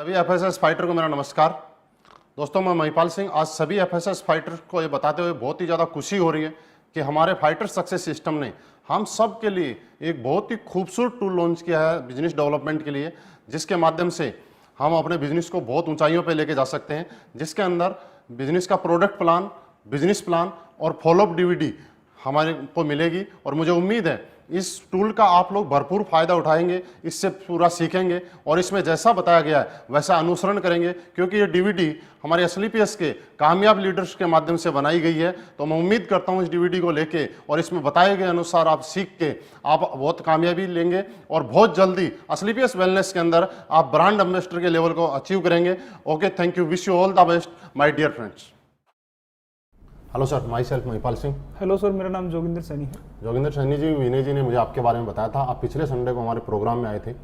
सभी FSS fighter को मेरा नमस्कार। दोस्तों, मैं महिपाल सिंह। आज सभी एफएसएस फाइटर को ये बताते हुए बहुत ही ज़्यादा खुशी हो रही है कि हमारे फाइटर सक्सेस सिस्टम ने हम सब के लिए एक बहुत ही खूबसूरत टूल लॉन्च किया है बिजनेस डेवलपमेंट के लिए, जिसके माध्यम से हम अपने बिजनेस को बहुत ऊंचाइयों पे लेके जा सकते हैं, जिसके अंदर बिजनेस का प्रोडक्ट प्लान, बिजनेस प्लान और फॉलोअप डीवीडी हमारे को मिलेगी। और मुझे उम्मीद है इस टूल का आप लोग भरपूर फायदा उठाएंगे, इससे पूरा सीखेंगे और इसमें जैसा बताया गया है वैसा अनुसरण करेंगे, क्योंकि ये डीवीडी हमारे एसएलपीएस के कामयाब लीडर्स के माध्यम से बनाई गई है। तो मैं उम्मीद करता हूँ इस डीवीडी को लेके और इसमें बताए गए अनुसार आप सीख के आप बहुत कामयाबी लेंगे और बहुत जल्दी एसएलपीएस वेलनेस के अंदर आप ब्रांड एम्बेसडर के लेवल को अचीव करेंगे। Okay, thank you, wish you all the best my dear friends. Hello sir, myself Mahipal Singh. Hello sir, मेरा नाम जोगिंदर सैनी है। जोगिंदर सैनी जी, विनय जी ने मुझे आपके बारे में बताया था। आप पिछले संडे को हमारे प्रोग्राम में आए थे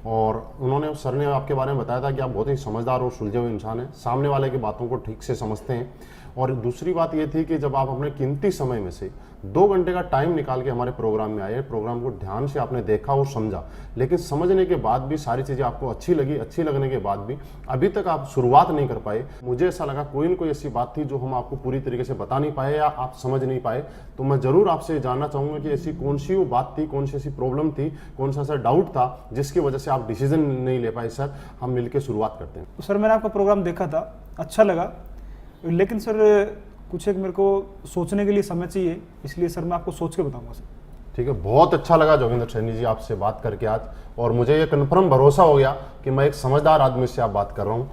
और सर ने आपके बारे में बताया था कि आप बहुत ही समझदार और सुलझे हुए इंसान हैं, सामने वाले की बातों को ठीक से समझते हैं। और दूसरी बात ये थी कि जब आप अपने कीमती समय में से 2 घंटे का टाइम निकाल के हमारे प्रोग्राम में आए, प्रोग्राम को ध्यान से आपने देखा और समझा, लेकिन समझने के बाद भी सारी चीज़ें आपको अच्छी लगी। अच्छी लगने के बाद भी अभी तक आप शुरुआत नहीं कर पाए। मुझे ऐसा लगा कोई न कोई ऐसी बात थी जो हम आपको पूरी तरीके से बता नहीं पाए या आप समझ नहीं पाए। तो मैं ज़रूर आपसे जानना चाहूँगा कि ऐसी कौन सी वो बात थी, कौन सी ऐसी प्रॉब्लम थी, कौन सा ऐसा डाउट था जिसकी वजह से आप डिसीजन नहीं ले पाए। सर, हम मिलकर शुरुआत करते हैं। तो सर, मैंने आपका प्रोग्राम देखा था, अच्छा लगा, लेकिन सर कुछ एक मेरे को सोचने के लिए समय चाहिए, इसलिए सर मैं आपको सोच के बताऊंगा सर। ठीक है, बहुत अच्छा लगा जोगिंदर सैनी जी आपसे बात करके आज, और मुझे ये कन्फर्म भरोसा हो गया कि मैं एक समझदार आदमी से आप बात कर रहा हूँ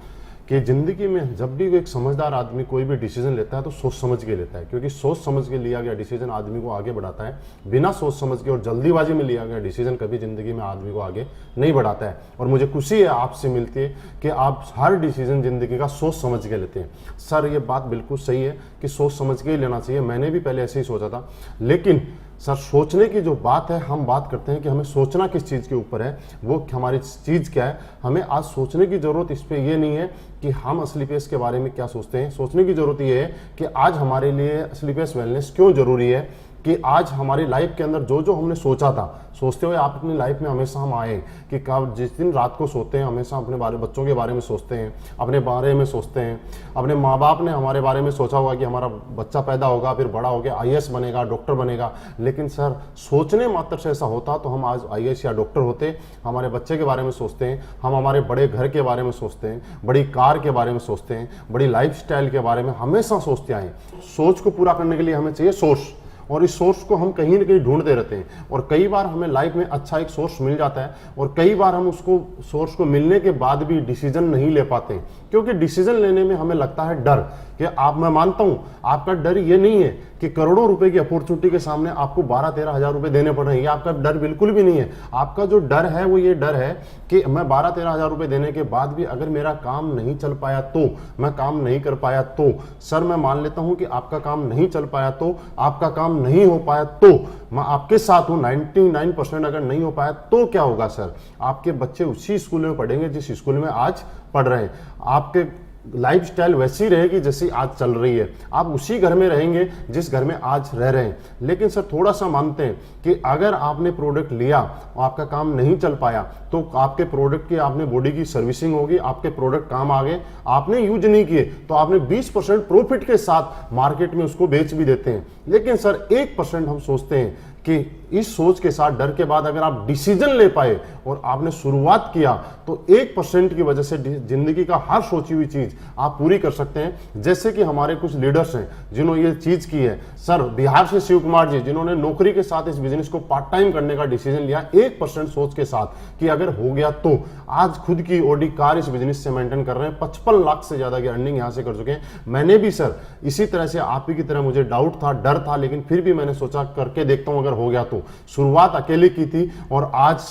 कि ज़िंदगी में जब भी एक समझदार आदमी कोई भी डिसीजन लेता है तो सोच समझ के लेता है, क्योंकि सोच समझ के लिया गया डिसीजन आदमी को आगे बढ़ाता है। बिना सोच समझ के और जल्दीबाजी में लिया गया डिसीजन कभी ज़िंदगी में आदमी को आगे नहीं बढ़ाता है। और मुझे खुशी है आपसे मिलती है कि आप हर डिसीजन ज़िंदगी का सोच समझ के लेते हैं। सर, ये बात बिल्कुल सही है कि सोच समझ के ही लेना चाहिए। मैंने भी पहले ऐसे ही सोचा था, लेकिन सर सोचने की जो बात है, हम बात करते हैं कि हमें सोचना किस चीज़ के ऊपर है, वो हमारी चीज़ क्या है। हमें आज सोचने की ज़रूरत इस पे ये नहीं है कि हम एसएलपीएस के बारे में क्या सोचते हैं। सोचने की ज़रूरत ये है कि आज हमारे लिए एसएलपीएस वेलनेस क्यों ज़रूरी है, कि आज हमारी लाइफ के अंदर जो जो हमने सोचा था, सोचते हुए आप अपनी लाइफ में हमेशा हम आए कि कब जिस दिन रात को सोते हैं हमेशा अपने बच्चों के बारे में सोचते हैं, अपने बारे में सोचते हैं। अपने माँ बाप ने हमारे बारे में सोचा होगा कि हमारा बच्चा पैदा होगा, फिर बड़ा होकर आईएएस बनेगा, डॉक्टर बनेगा। लेकिन सर, सोचने मात्र से ऐसा होता तो हम आज आईएएस या डॉक्टर होते। हमारे बच्चे के बारे में सोचते हैं, हम हमारे बड़े घर के बारे में सोचते हैं, बड़ी कार के बारे में सोचते हैं, बड़ी लाइफस्टाइल के बारे में हमेशा सोचते आए। सोच को पूरा करने के लिए हमें चाहिए सोर्स, और इस सोर्स को हम कहीं ना कहीं ढूंढते रहते हैं। और कई बार हमें लाइफ में अच्छा एक सोर्स मिल जाता है और कई बार हम उसको सोर्स को मिलने के बाद भी डिसीजन नहीं ले पाते हैं, क्योंकि डिसीजन लेने में हमें लगता है डर। कि मैं मानता हूं आपका डर ये नहीं है कि करोड़ों रुपए की अपॉर्चुनिटी के सामने आपको 12-13 हज़ार रुपए देने पड़ रहे हैं, ये आपका डर बिल्कुल भी नहीं है। आपका जो डर है वो ये डर है कि मैं 12-13 हज़ार रुपए देने के बाद भी अगर मेरा काम नहीं चल पाया तो, मैं काम नहीं कर पाया तो। सर, मैं मान लेता हूं कि आपका काम नहीं चल पाया तो, आपका काम नहीं हो पाया तो, मैं आपके साथ हूं। 99% अगर नहीं हो पाया तो क्या होगा सर? आपके बच्चे उसी स्कूल में पढ़ेंगे जिस स्कूल में आज पढ़ रहे हैं, आपके लाइफस्टाइल वैसी रहेगी जैसी आज चल रही है, आप उसी घर में रहेंगे जिस घर में आज रह रहे हैं। लेकिन सर, थोड़ा सा मानते हैं कि अगर आपने प्रोडक्ट लिया और आपका काम नहीं चल पाया तो आपके प्रोडक्ट की आपने बॉडी की सर्विसिंग होगी, आपके प्रोडक्ट काम आ गए, आपने यूज नहीं किए तो आपने 20% प्रॉफिट के साथ मार्केट में उसको बेच भी देते हैं। लेकिन सर 1% हम सोचते हैं कि इस सोच के साथ, डर के बाद अगर आप डिसीजन ले पाए और आपने शुरुआत किया तो 1% की वजह से जिंदगी का हर सोची हुई चीज आप पूरी कर सकते हैं। जैसे कि हमारे कुछ लीडर्स हैं जिन्होंने ये चीज की है। सर, बिहार से शिव कुमार जी, जिन्होंने नौकरी के साथ इस बिजनेस को पार्ट टाइम करने का डिसीजन लिया 1% सोच के साथ कि अगर हो गया तो। आज खुद की ऑडी कार इस बिजनेस से मेंटेन कर रहे हैं, 55 लाख से ज्यादा की अर्निंग यहां से कर चुके हैं। मैंने भी सर इसी तरह से आप ही की तरह मुझे डाउट था, डर था, लेकिन फिर भी मैंने सोचा करके देखता हूं अगर हो गया तो। शुरुआत अकेले की थी और आज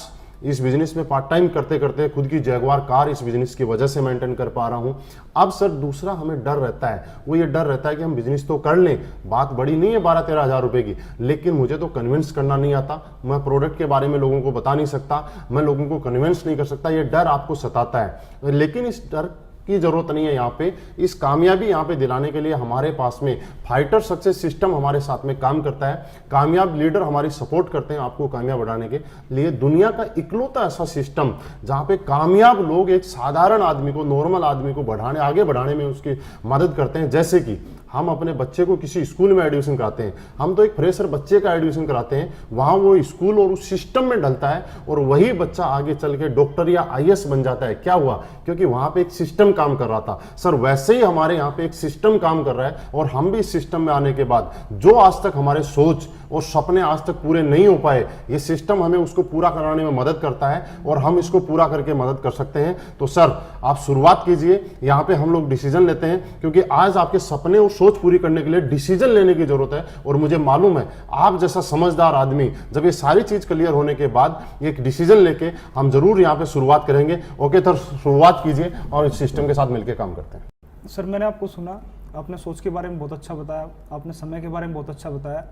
इस बिजनेस में पार्ट टाइम करते करते खुद की जैगवार कार इस बिजनेस की वजह से मेंटेन कर पा रहा हूं। अब सर दूसरा हमें डर रहता है, वो ये डर रहता है कि हम बिजनेस तो कर लें, बात बड़ी नहीं है 12-13 हज़ार रुपए की, लेकिन मुझे तो कन्विंस करना नहीं आता, मैं प्रोडक्ट के बारे में लोगों को बता नहीं सकता, मैं लोगों को कन्विंस नहीं कर सकता। ये डर आपको सताता है, लेकिन इस डर की जरूरत नहीं है। यहाँ पे इस कामयाबी यहाँ पे दिलाने के लिए हमारे पास में फाइटर सक्सेस सिस्टम हमारे साथ में काम करता है। कामयाब लीडर हमारी सपोर्ट करते हैं आपको कामयाब बनाने के लिए। दुनिया का इकलौता ऐसा सिस्टम जहाँ पे कामयाब लोग एक साधारण आदमी को, नॉर्मल आदमी को आगे बढ़ाने में उसकी मदद करते हैं। जैसे कि हम अपने बच्चे को किसी स्कूल में एडमिशन कराते हैं, हम तो एक फ्रेशर बच्चे का एडमिशन कराते हैं, वहां वो स्कूल और उस सिस्टम में ढलता है और वही बच्चा आगे चल के डॉक्टर या आईएएस बन जाता है। क्या हुआ? क्योंकि वहां पे एक सिस्टम काम कर रहा था। सर वैसे ही हमारे यहाँ पे एक सिस्टम काम कर रहा है और हम भी इस सिस्टम में आने के बाद जो आज तक हमारे सोच और सपने आज तक पूरे नहीं हो पाए, ये सिस्टम हमें उसको पूरा कराने में मदद करता है और हम इसको पूरा करके मदद कर सकते हैं। तो सर आप शुरुआत कीजिए। यहाँ पे हम लोग डिसीजन लेते हैं क्योंकि आज आपके सपने और सोच पूरी करने के लिए डिसीजन लेने की जरूरत है। और मुझे मालूम है आप जैसा समझदार आदमी जब ये सारी चीज क्लियर होने के बाद एक डिसीजन लेके हम जरूर यहाँ पे शुरुआत करेंगे। ओके सर, शुरुआत कीजिए और इस सिस्टम के साथ मिलकर काम करते हैं। सर मैंने आपको सुना, आपने सोच के बारे में बहुत अच्छा बताया, आपने समय के बारे में बहुत अच्छा बताया,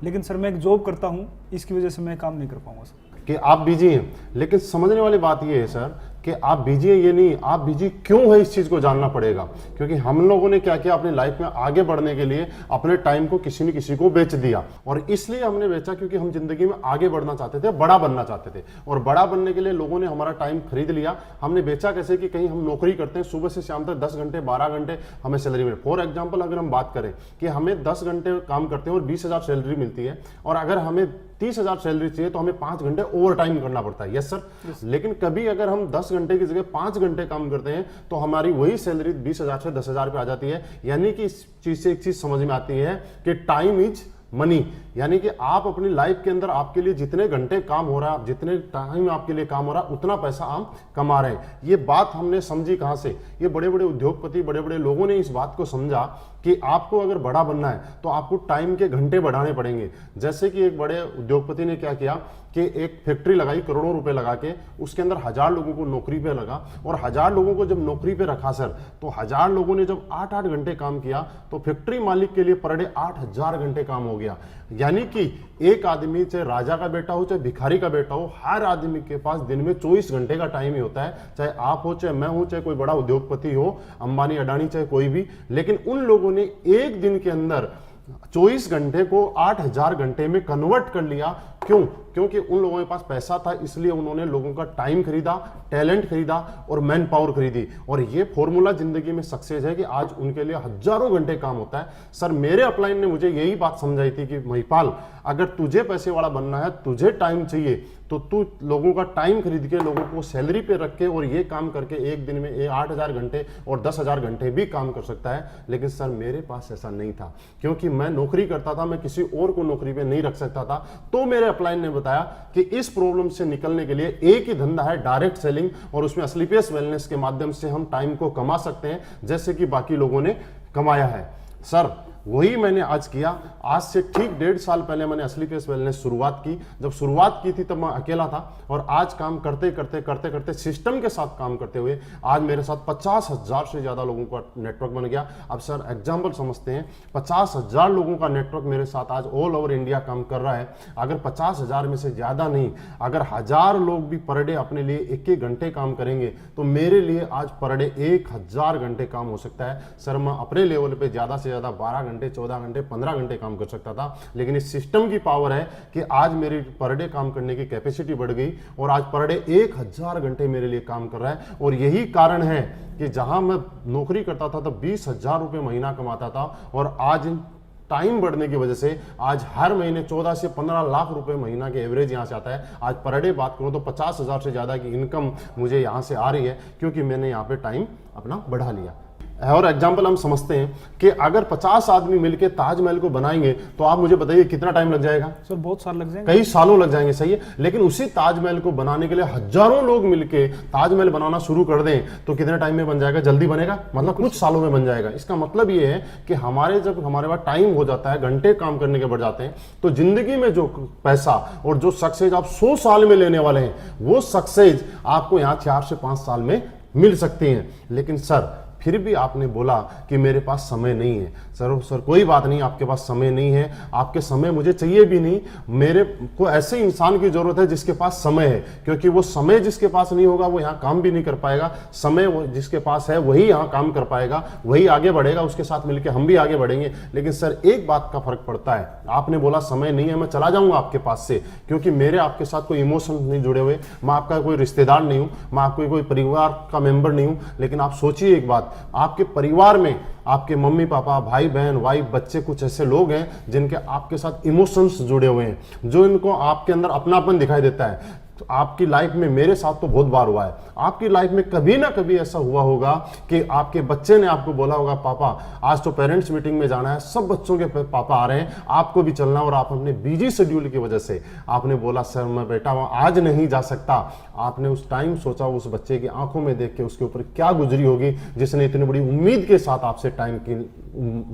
लेकिन सर मैं एक जॉब करता हूँ, इसकी वजह से मैं काम नहीं कर पाऊंगा सर। कि आप बिजी हैं, लेकिन समझने वाली बात ये है सर कि आप बिजी हैं ये नहीं, आप बिजी क्यों है इस चीज को जानना पड़ेगा। क्योंकि हम लोगों ने क्या किया, अपनी लाइफ में आगे बढ़ने के लिए अपने टाइम को किसी न किसी को बेच दिया। और इसलिए हमने बेचा क्योंकि हम जिंदगी में आगे बढ़ना चाहते थे, बड़ा बनना चाहते थे। और बड़ा बनने के लिए लोगों ने हमारा टाइम खरीद लिया। हमने बेचा कैसे कि कहीं हम नौकरी करते हैं, सुबह से शाम तक 10 घंटे 12 घंटे हमें सैलरी मिले। फॉर एग्जाम्पल अगर हम बात करें कि हमें 10 घंटे काम करते हैं और 20,000 सैलरी मिलती है, और अगर हमें 30,000 सैलरी चाहिए तो हमें 5 घंटे ओवर टाइम करना पड़ता है। Yes sir. लेकिन कभी अगर हम 10 घंटे की जगह 5 घंटे काम करते हैं तो हमारी वही सैलरी 20,000 से 10,000 पे आ जाती है। यानी कि इस चीज से एक चीज समझ में आती है कि टाइम इज मनी। यानी कि आप अपनी लाइफ के अंदर आपके लिए जितने घंटे काम हो रहा है, जितने टाइम आपके लिए काम हो रहा है, उतना पैसा आप कमा रहे हैं। ये बात हमने समझी कहां से? ये बड़े बड़े उद्योगपति, बड़े बड़े लोगों ने इस बात को समझा कि आपको अगर बड़ा बनना है तो आपको टाइम के घंटे बढ़ाने पड़ेंगे। जैसे कि एक बड़े उद्योगपति ने क्या किया कि एक फैक्ट्री लगाई करोड़ों रुपए लगा के, उसके अंदर 1000 लोगों को नौकरी पे लगा, और 1000 लोगों को जब नौकरी पे रखा सर, तो 1000 लोगों ने जब 8-8 घंटे काम किया तो फैक्ट्री मालिक के लिए पर डे 8000 घंटे काम हो गया। यानी कि एक आदमी, चाहे राजा का बेटा हो चाहे भिखारी का बेटा हो, हर आदमी के पास दिन में 24 घंटे का टाइम ही होता है। चाहे आप हो, चाहे मैं हूं, चाहे कोई बड़ा उद्योगपति हो, अंबानी अडानी, चाहे कोई भी। लेकिन उन लोगों ने एक दिन के अंदर 24 घंटे को 8000 घंटे में कन्वर्ट कर लिया। क्यों? क्योंकि उन लोगों के पास पैसा था, इसलिए उन्होंने लोगों का टाइम खरीदा, टैलेंट खरीदा और मैन पावर खरीदी। और ये फॉर्मूला जिंदगी में सक्सेस है कि आज उनके लिए हजारों घंटे काम होता है। सर मेरे अपलाइन ने मुझे यही बात समझाई थी कि महिपाल, अगर तुझे पैसे वाला बनना है, तुझे टाइम चाहिए, तो तू लोगों का टाइम खरीद के, लोगों को सैलरी पे रख के और ये काम करके एक दिन में 8000 घंटे और 10,000 घंटे भी काम कर सकता है। लेकिन सर मेरे पास ऐसा नहीं था, क्योंकि मैं नौकरी करता था, मैं किसी और को नौकरी पे नहीं रख सकता था। तो मेरे अपलाइन ने बताया कि इस प्रॉब्लम से निकलने के लिए एक ही धंधा है, डायरेक्ट सेलिंग, और उसमें स्लीपियस वेलनेस के माध्यम से हम टाइम को कमा सकते हैं जैसे कि बाकी लोगों ने कमाया है। सर वही मैंने आज किया। आज से ठीक 1.5 साल पहले मैंने असली फेस वेलनेस शुरुआत की। जब शुरुआत की थी तब मैं अकेला था, और आज काम करते करते करते करते सिस्टम के साथ काम करते हुए आज मेरे साथ 50,000 से ज्यादा लोगों का नेटवर्क बन गया। अब सर एग्जाम्पल समझते हैं, 50,000 लोगों का नेटवर्क मेरे साथ आज ऑल ओवर इंडिया काम कर रहा है। अगर 50,000 में से ज्यादा नहीं, अगर 1000 लोग भी पर डे अपने लिए 1-1 घंटे काम करेंगे तो मेरे लिए आज पर डे 1000 घंटे काम हो सकता है। सर मैं अपने लेवल पे ज्यादा से ज्यादा 12 घंटे, 14 घंटे, 15 घंटे काम कर सकता था, लेकिन इस सिस्टम की पावर है कि आज मेरी पर डे काम करने की कैपेसिटी बढ़ गई और आज पर डे 1000 घंटे मेरे लिए काम कर रहा है। और यही कारण है कि जहां मैं नौकरी करता था तब 20,000 रुपए महीना कमाता था, और आज टाइम बढ़ने की वजह से आज हर महीने 14 से 15 लाख रुपए महीना के एवरेज यहां से आता है। आज पर डे बात करूं तो 50,000 से ज्यादा की इनकम मुझे यहां से आ रही है, क्योंकि मैंने यहां पे टाइम अपना बढ़ा लिया। और एग्जाम्पल हम समझते हैं कि अगर 50 आदमी मिलकर ताजमहल को बनाएंगे तो आप मुझे बताइए कितना टाइम लग जाएगा? सर बहुत साल लग जाएंगे, कई सालों लग जाएंगे, सही है। लेकिन उसी ताजमहल को बनाने के लिए हजारों लोग मिलके ताजमहल बनाना शुरू कर दें तो कितने टाइम में बन जाएगा? जल्दी बनेगा, मतलब कुछ सालों में बन जाएगा। इसका मतलब ये है कि जब हमारे पास टाइम हो जाता है, घंटे काम करने के बढ़ जाते हैं, तो जिंदगी में जो पैसा और जो सक्सेस आप 100 साल में लेने वाले हैं, वो सक्सेस आपको यहाँ 4 से 5 साल में मिल सकती है। लेकिन सर फिर भी आपने बोला कि मेरे पास समय नहीं है। सर कोई बात नहीं, आपके पास समय नहीं है, आपके समय मुझे चाहिए भी नहीं। मेरे को ऐसे इंसान की जरूरत है जिसके पास समय है, क्योंकि वो समय जिसके पास नहीं होगा वो यहाँ काम भी नहीं कर पाएगा। समय जिसके पास है वही यहाँ काम कर पाएगा, वही आगे बढ़ेगा, उसके साथ मिलकर हम भी आगे बढ़ेंगे। लेकिन सर एक बात का फर्क पड़ता है, आपने बोला समय नहीं है, मैं चला जाऊंगा आपके पास से, क्योंकि मेरे आपके साथ कोई इमोशन नहीं जुड़े हुए, मैं आपका कोई रिश्तेदार नहीं हूं, मैं आपको कोई परिवार का मेंबर नहीं हूं। लेकिन आप सोचिए एक बात, आपके परिवार में आपके मम्मी पापा, भाई बहन, वाइफ, बच्चे, कुछ ऐसे लोग हैं जिनके आपके साथ इमोशंस जुड़े हुए हैं, जो इनको आपके अंदर अपनापन दिखाई देता है। तो आपकी लाइफ में, मेरे साथ तो बहुत बार हुआ है, आपकी लाइफ में कभी ना कभी ऐसा हुआ होगा कि आपके बच्चे ने आपको बोला होगा, पापा आज तो पेरेंट्स मीटिंग में जाना है, सब बच्चों के पापा आ रहे हैं, आपको भी चलना, और आप अपने बिजी शेड्यूल की वजह से आपने बोला सर मैं बेटा आज नहीं जा सकता। आपने उस टाइम सोचा उस बच्चे की आंखों में देख के उसके ऊपर क्या गुजरी होगी जिसने इतनी बड़ी उम्मीद के साथ आपसे टाइम की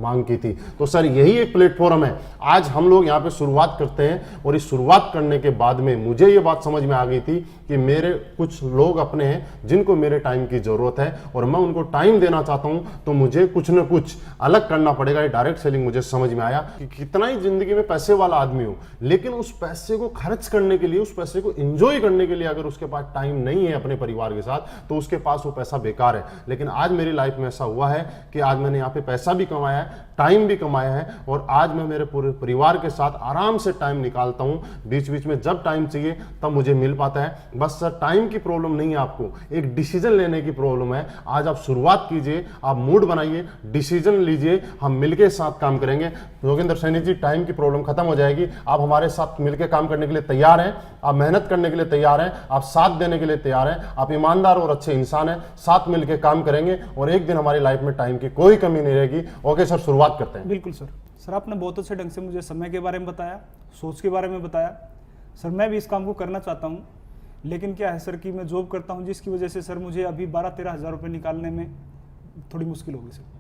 मांग की थी। तो सर यही एक प्लेटफॉर्म है, आज हम लोग यहाँ पे शुरुआत करते हैं, और इस शुरुआत करने के बाद में मुझे ये बात समझ में आ गई थी कि मेरे कुछ लोग अपने हैं जिनको मेरे टाइम की जरूरत है, और मैं उनको टाइम देना चाहता हूं, तो मुझे कुछ न कुछ अलग करना पड़ेगा। ये डायरेक्ट सेलिंग मुझे समझ में आया कि कितना ही जिंदगी में पैसे वाला आदमी हो, लेकिन उस पैसे को खर्च करने के लिए, उस पैसे को एंजॉय करने के लिए अगर उसके पास टाइम नहीं है अपने परिवार के साथ, तो उसके पास वो पैसा बेकार है। लेकिन आज मेरी लाइफ में ऐसा हुआ है कि आज मैंने यहाँ पे पैसा भी कमाया है, टाइम भी कमाया है, और आज मैं मेरे पूरे परिवार के साथ आराम से टाइम निकालता हूं। बीच बीच में जब टाइम चाहिए तब मुझे मिल पाता है। बस सर टाइम की प्रॉब्लम नहीं है, आपको एक डिसीजन लेने की प्रॉब्लम है। आज आप शुरुआत कीजिए, आप मूड बनाइए, डिसीजन लीजिए, हम मिलके साथ काम करेंगे। योगेंद्र सैनी जी, टाइम की प्रॉब्लम खत्म हो जाएगी। आप हमारे साथ मिलकर काम करने के लिए तैयार हैं, आप मेहनत करने के लिए तैयार हैं, आप साथ देने के लिए तैयार हैं, आप ईमानदार और अच्छे इंसान हैं, साथ मिलकर काम करेंगे और एक दिन हमारी लाइफ में टाइम की कोई कमी नहीं रहेगी। ओके सर, शुरुआत करते हैं। बिल्कुल सर। सर आपने बहुत अच्छे ढंग से मुझे समय के बारे में बताया, सोच के बारे में बताया। सर मैं भी इस काम को करना चाहता हूँ, लेकिन क्या है सर कि मैं जॉब करता हूँ, जिसकी वजह से सर मुझे अभी 12-13 हज़ार रुपये निकालने में थोड़ी मुश्किल होगी सर।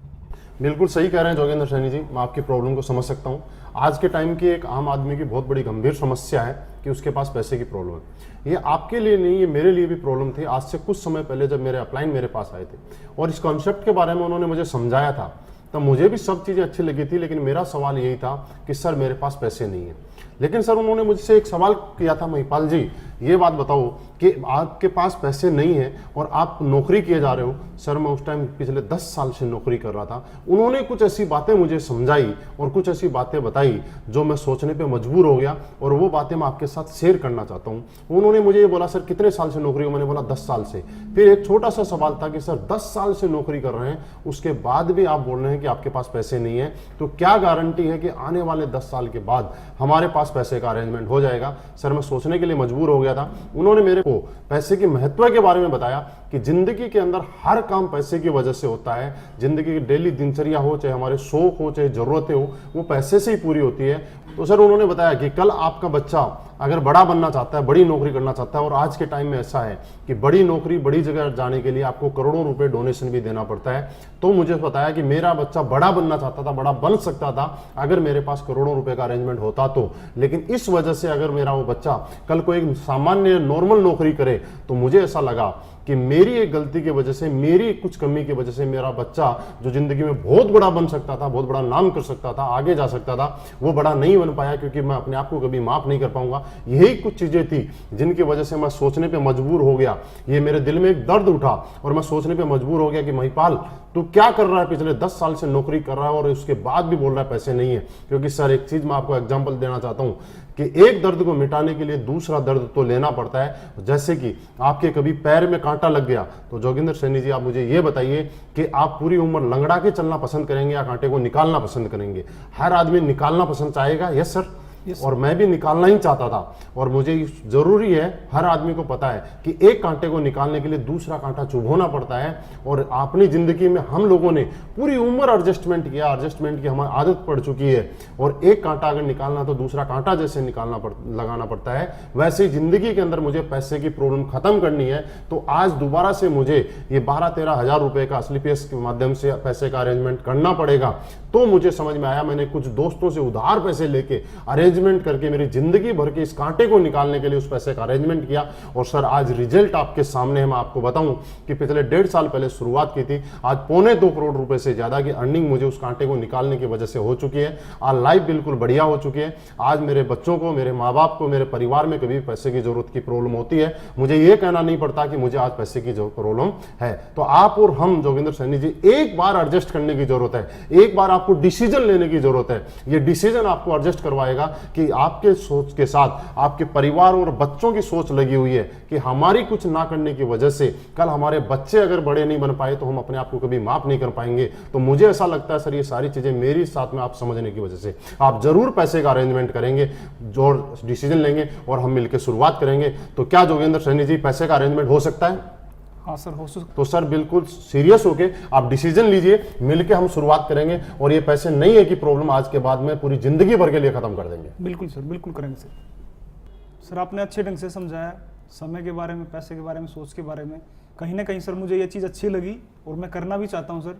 बिल्कुल सही कह रहे हैं जोगेंद्र सैनी जी, मैं आपकी प्रॉब्लम को समझ सकता हूँ। आज के टाइम की एक आम आदमी की बहुत बड़ी गंभीर समस्या है कि उसके पास पैसे की प्रॉब्लम है। ये आपके लिए नहीं, ये मेरे लिए भी प्रॉब्लम थी। आज से कुछ समय पहले जब मेरे अपलाइन मेरे पास आए थे और इस कॉन्सेप्ट के बारे में उन्होंने मुझे समझाया था, तब मुझे भी सब चीज़ें अच्छी लगी थी, लेकिन मेरा सवाल यही था कि सर मेरे पास पैसे नहीं है। लेकिन सर उन्होंने मुझसे एक सवाल किया था, महिपाल जी ये बात बताओ कि आपके पास पैसे नहीं है और आप नौकरी किए जा रहे हो। सर मैं उस टाइम पिछले 10 साल से नौकरी कर रहा था। उन्होंने कुछ ऐसी बातें मुझे समझाई और कुछ ऐसी बातें बताई जो मैं सोचने पे मजबूर हो गया, और वो बातें मैं आपके साथ शेयर करना चाहता हूँ। उन्होंने मुझे ये बोला, सर कितने साल से नौकरी हो? मैंने बोला 10 साल से। फिर एक छोटा सा सवाल था कि सर 10 साल से नौकरी कर रहे हैं, उसके बाद भी आप बोल रहे हैं कि आपके पास पैसे नहीं है, तो क्या गारंटी है कि आने वाले 10 साल के बाद हमारे पास पैसे का अरेंजमेंट हो जाएगा? सर मैं सोचने के लिए मजबूर हो गया था। उन्होंने मेरे को पैसे के महत्व के बारे में बताया कि जिंदगी के अंदर हर काम पैसे की वजह से होता है। जिंदगी की डेली दिनचर्या हो, चाहे हमारे शौक हो, चाहे जरूरतें हो, वो पैसे से ही पूरी होती है। तो सर उन्होंने बताया कि कल आपका बच्चा अगर बड़ा बनना चाहता है, बड़ी नौकरी करना चाहता है, और आज के टाइम में ऐसा है कि बड़ी नौकरी, बड़ी जगह जाने के लिए आपको करोड़ों रुपए डोनेशन भी देना पड़ता है। तो मुझे बताया कि मेरा बच्चा बड़ा बनना चाहता था, बड़ा बन सकता था अगर मेरे पास करोड़ों रुपए का अरेंजमेंट होता तो। लेकिन इस वजह से अगर मेरा वो बच्चा कल को एक सामान्य नॉर्मल नौकरी करे, तो मुझे ऐसा लगा कि मेरी एक गलती की वजह से, मेरी कुछ कमी की वजह से मेरा बच्चा जो जिंदगी में बहुत बड़ा बन सकता था, बहुत बड़ा नाम कर सकता था, आगे जा सकता था, वो बड़ा नहीं बन पाया, क्योंकि मैं अपने आप को कभी माफ नहीं कर पाऊंगा। यही कुछ चीजें थी जिनकी वजह से मैं सोचने पे मजबूर हो गया। ये मेरे दिल में एक दर्द उठा और मैं सोचने पे मजबूर हो गया कि महिपाल तू क्या कर रहा है? पिछले 10 साल से नौकरी कर रहा है और उसके बाद भी बोल रहा है पैसे नहीं है। क्योंकि सर एक चीज मैं आपको एग्जांपल देना चाहता हूं कि एक दर्द को मिटाने के लिए दूसरा दर्द तो लेना पड़ता है। जैसे कि आपके कभी पैर में कांटा लग गया, तो जोगिंदर सैनी जी आप मुझे ये बताइए कि आप पूरी उम्र लंगड़ा के चलना पसंद करेंगे या कांटे को निकालना पसंद करेंगे? हर आदमी निकालना पसंद चाहेगा। यस सर, और मैं भी निकालना ही चाहता था। और मुझे जरूरी है, हर आदमी को पता है कि एक कांटे को निकालने के लिए दूसरा कांटा चुभोना पड़ता है। और अपनी जिंदगी में हम लोगों ने पूरी उम्र एडजस्टमेंट किया, एडजस्टमेंट की हमारी आदत पड़ चुकी है। और एक कांटा अगर निकालना तो दूसरा कांटा जैसे लगाना पड़ता है, वैसे ही जिंदगी के अंदर मुझे पैसे की प्रॉब्लम खत्म करनी है। तो आज दोबारा से मुझे ये 12-13 हज़ार रुपए का स्लीपियस के माध्यम से पैसे का अरेंजमेंट करना पड़ेगा। तो मुझे समझ में आया, मैंने कुछ दोस्तों से उधार पैसे लेके अरेंजमेंट करके मेरी जिंदगी भर के इस कांटे को निकालने के लिए उस पैसे का अरेंजमेंट किया। और सर आज रिजल्ट आपके सामने है। मैं आपको बताऊं कि पिछले 1.5 साल पहले शुरुआत की थी, आज 2.25 करोड़ रुपए से ज्यादा की अर्निंग मुझे उस कांटे को निकालने की वजह से हो चुकी है। आज लाइफ बिल्कुल बढ़िया हो चुकी है। आज मेरे बच्चों को, मेरे माँ बाप को, मेरे परिवार में कभी पैसे की जरूरत की प्रॉब्लम होती है, मुझे ये कहना नहीं पड़ता कि मुझे आज पैसे की जो प्रॉब्लम है। तो आप और हम जोगिंदर सैनी जी, एक बार एडजस्ट करने की जरूरत है, एक बार आपको डिसीजन लेने की जरूरत है। ये डिसीजन आपको एडजस्ट करवाएगा कि आपके सोच के साथ आपके परिवार और बच्चों की सोच लगी हुई है कि हमारी कुछ ना करने की वजह से कल हमारे बच्चे अगर बड़े नहीं बन पाए तो हम अपने आप को कभी माफ नहीं कर पाएंगे। तो मुझे ऐसा लगता है सर, ये सारी चीजें मेरी साथ में आप समझने की वजह से आप जरूर पैसे का अरेंजमेंट करेंगे, जो डिसीजन लेंगे और हम मिलकर शुरुआत करेंगे। तो क्या जोगिंदर सैनी जी पैसे का अरेंजमेंट हो सकता है? हाँ सर, हो सकता। तो सर बिल्कुल सीरियस होके आप डिसीजन लीजिए, मिलके हम शुरुआत करेंगे। और ये पैसे नहीं है कि प्रॉब्लम आज के बाद में पूरी जिंदगी भर के लिए खत्म कर देंगे। बिल्कुल सर, बिल्कुल करेंगे सर। सर आपने अच्छे ढंग से समझाया, समय के बारे में, पैसे के बारे में, सोच के बारे में। कहीं ना कहीं सर मुझे ये चीज़ अच्छी लगी और मैं करना भी चाहता हूँ सर,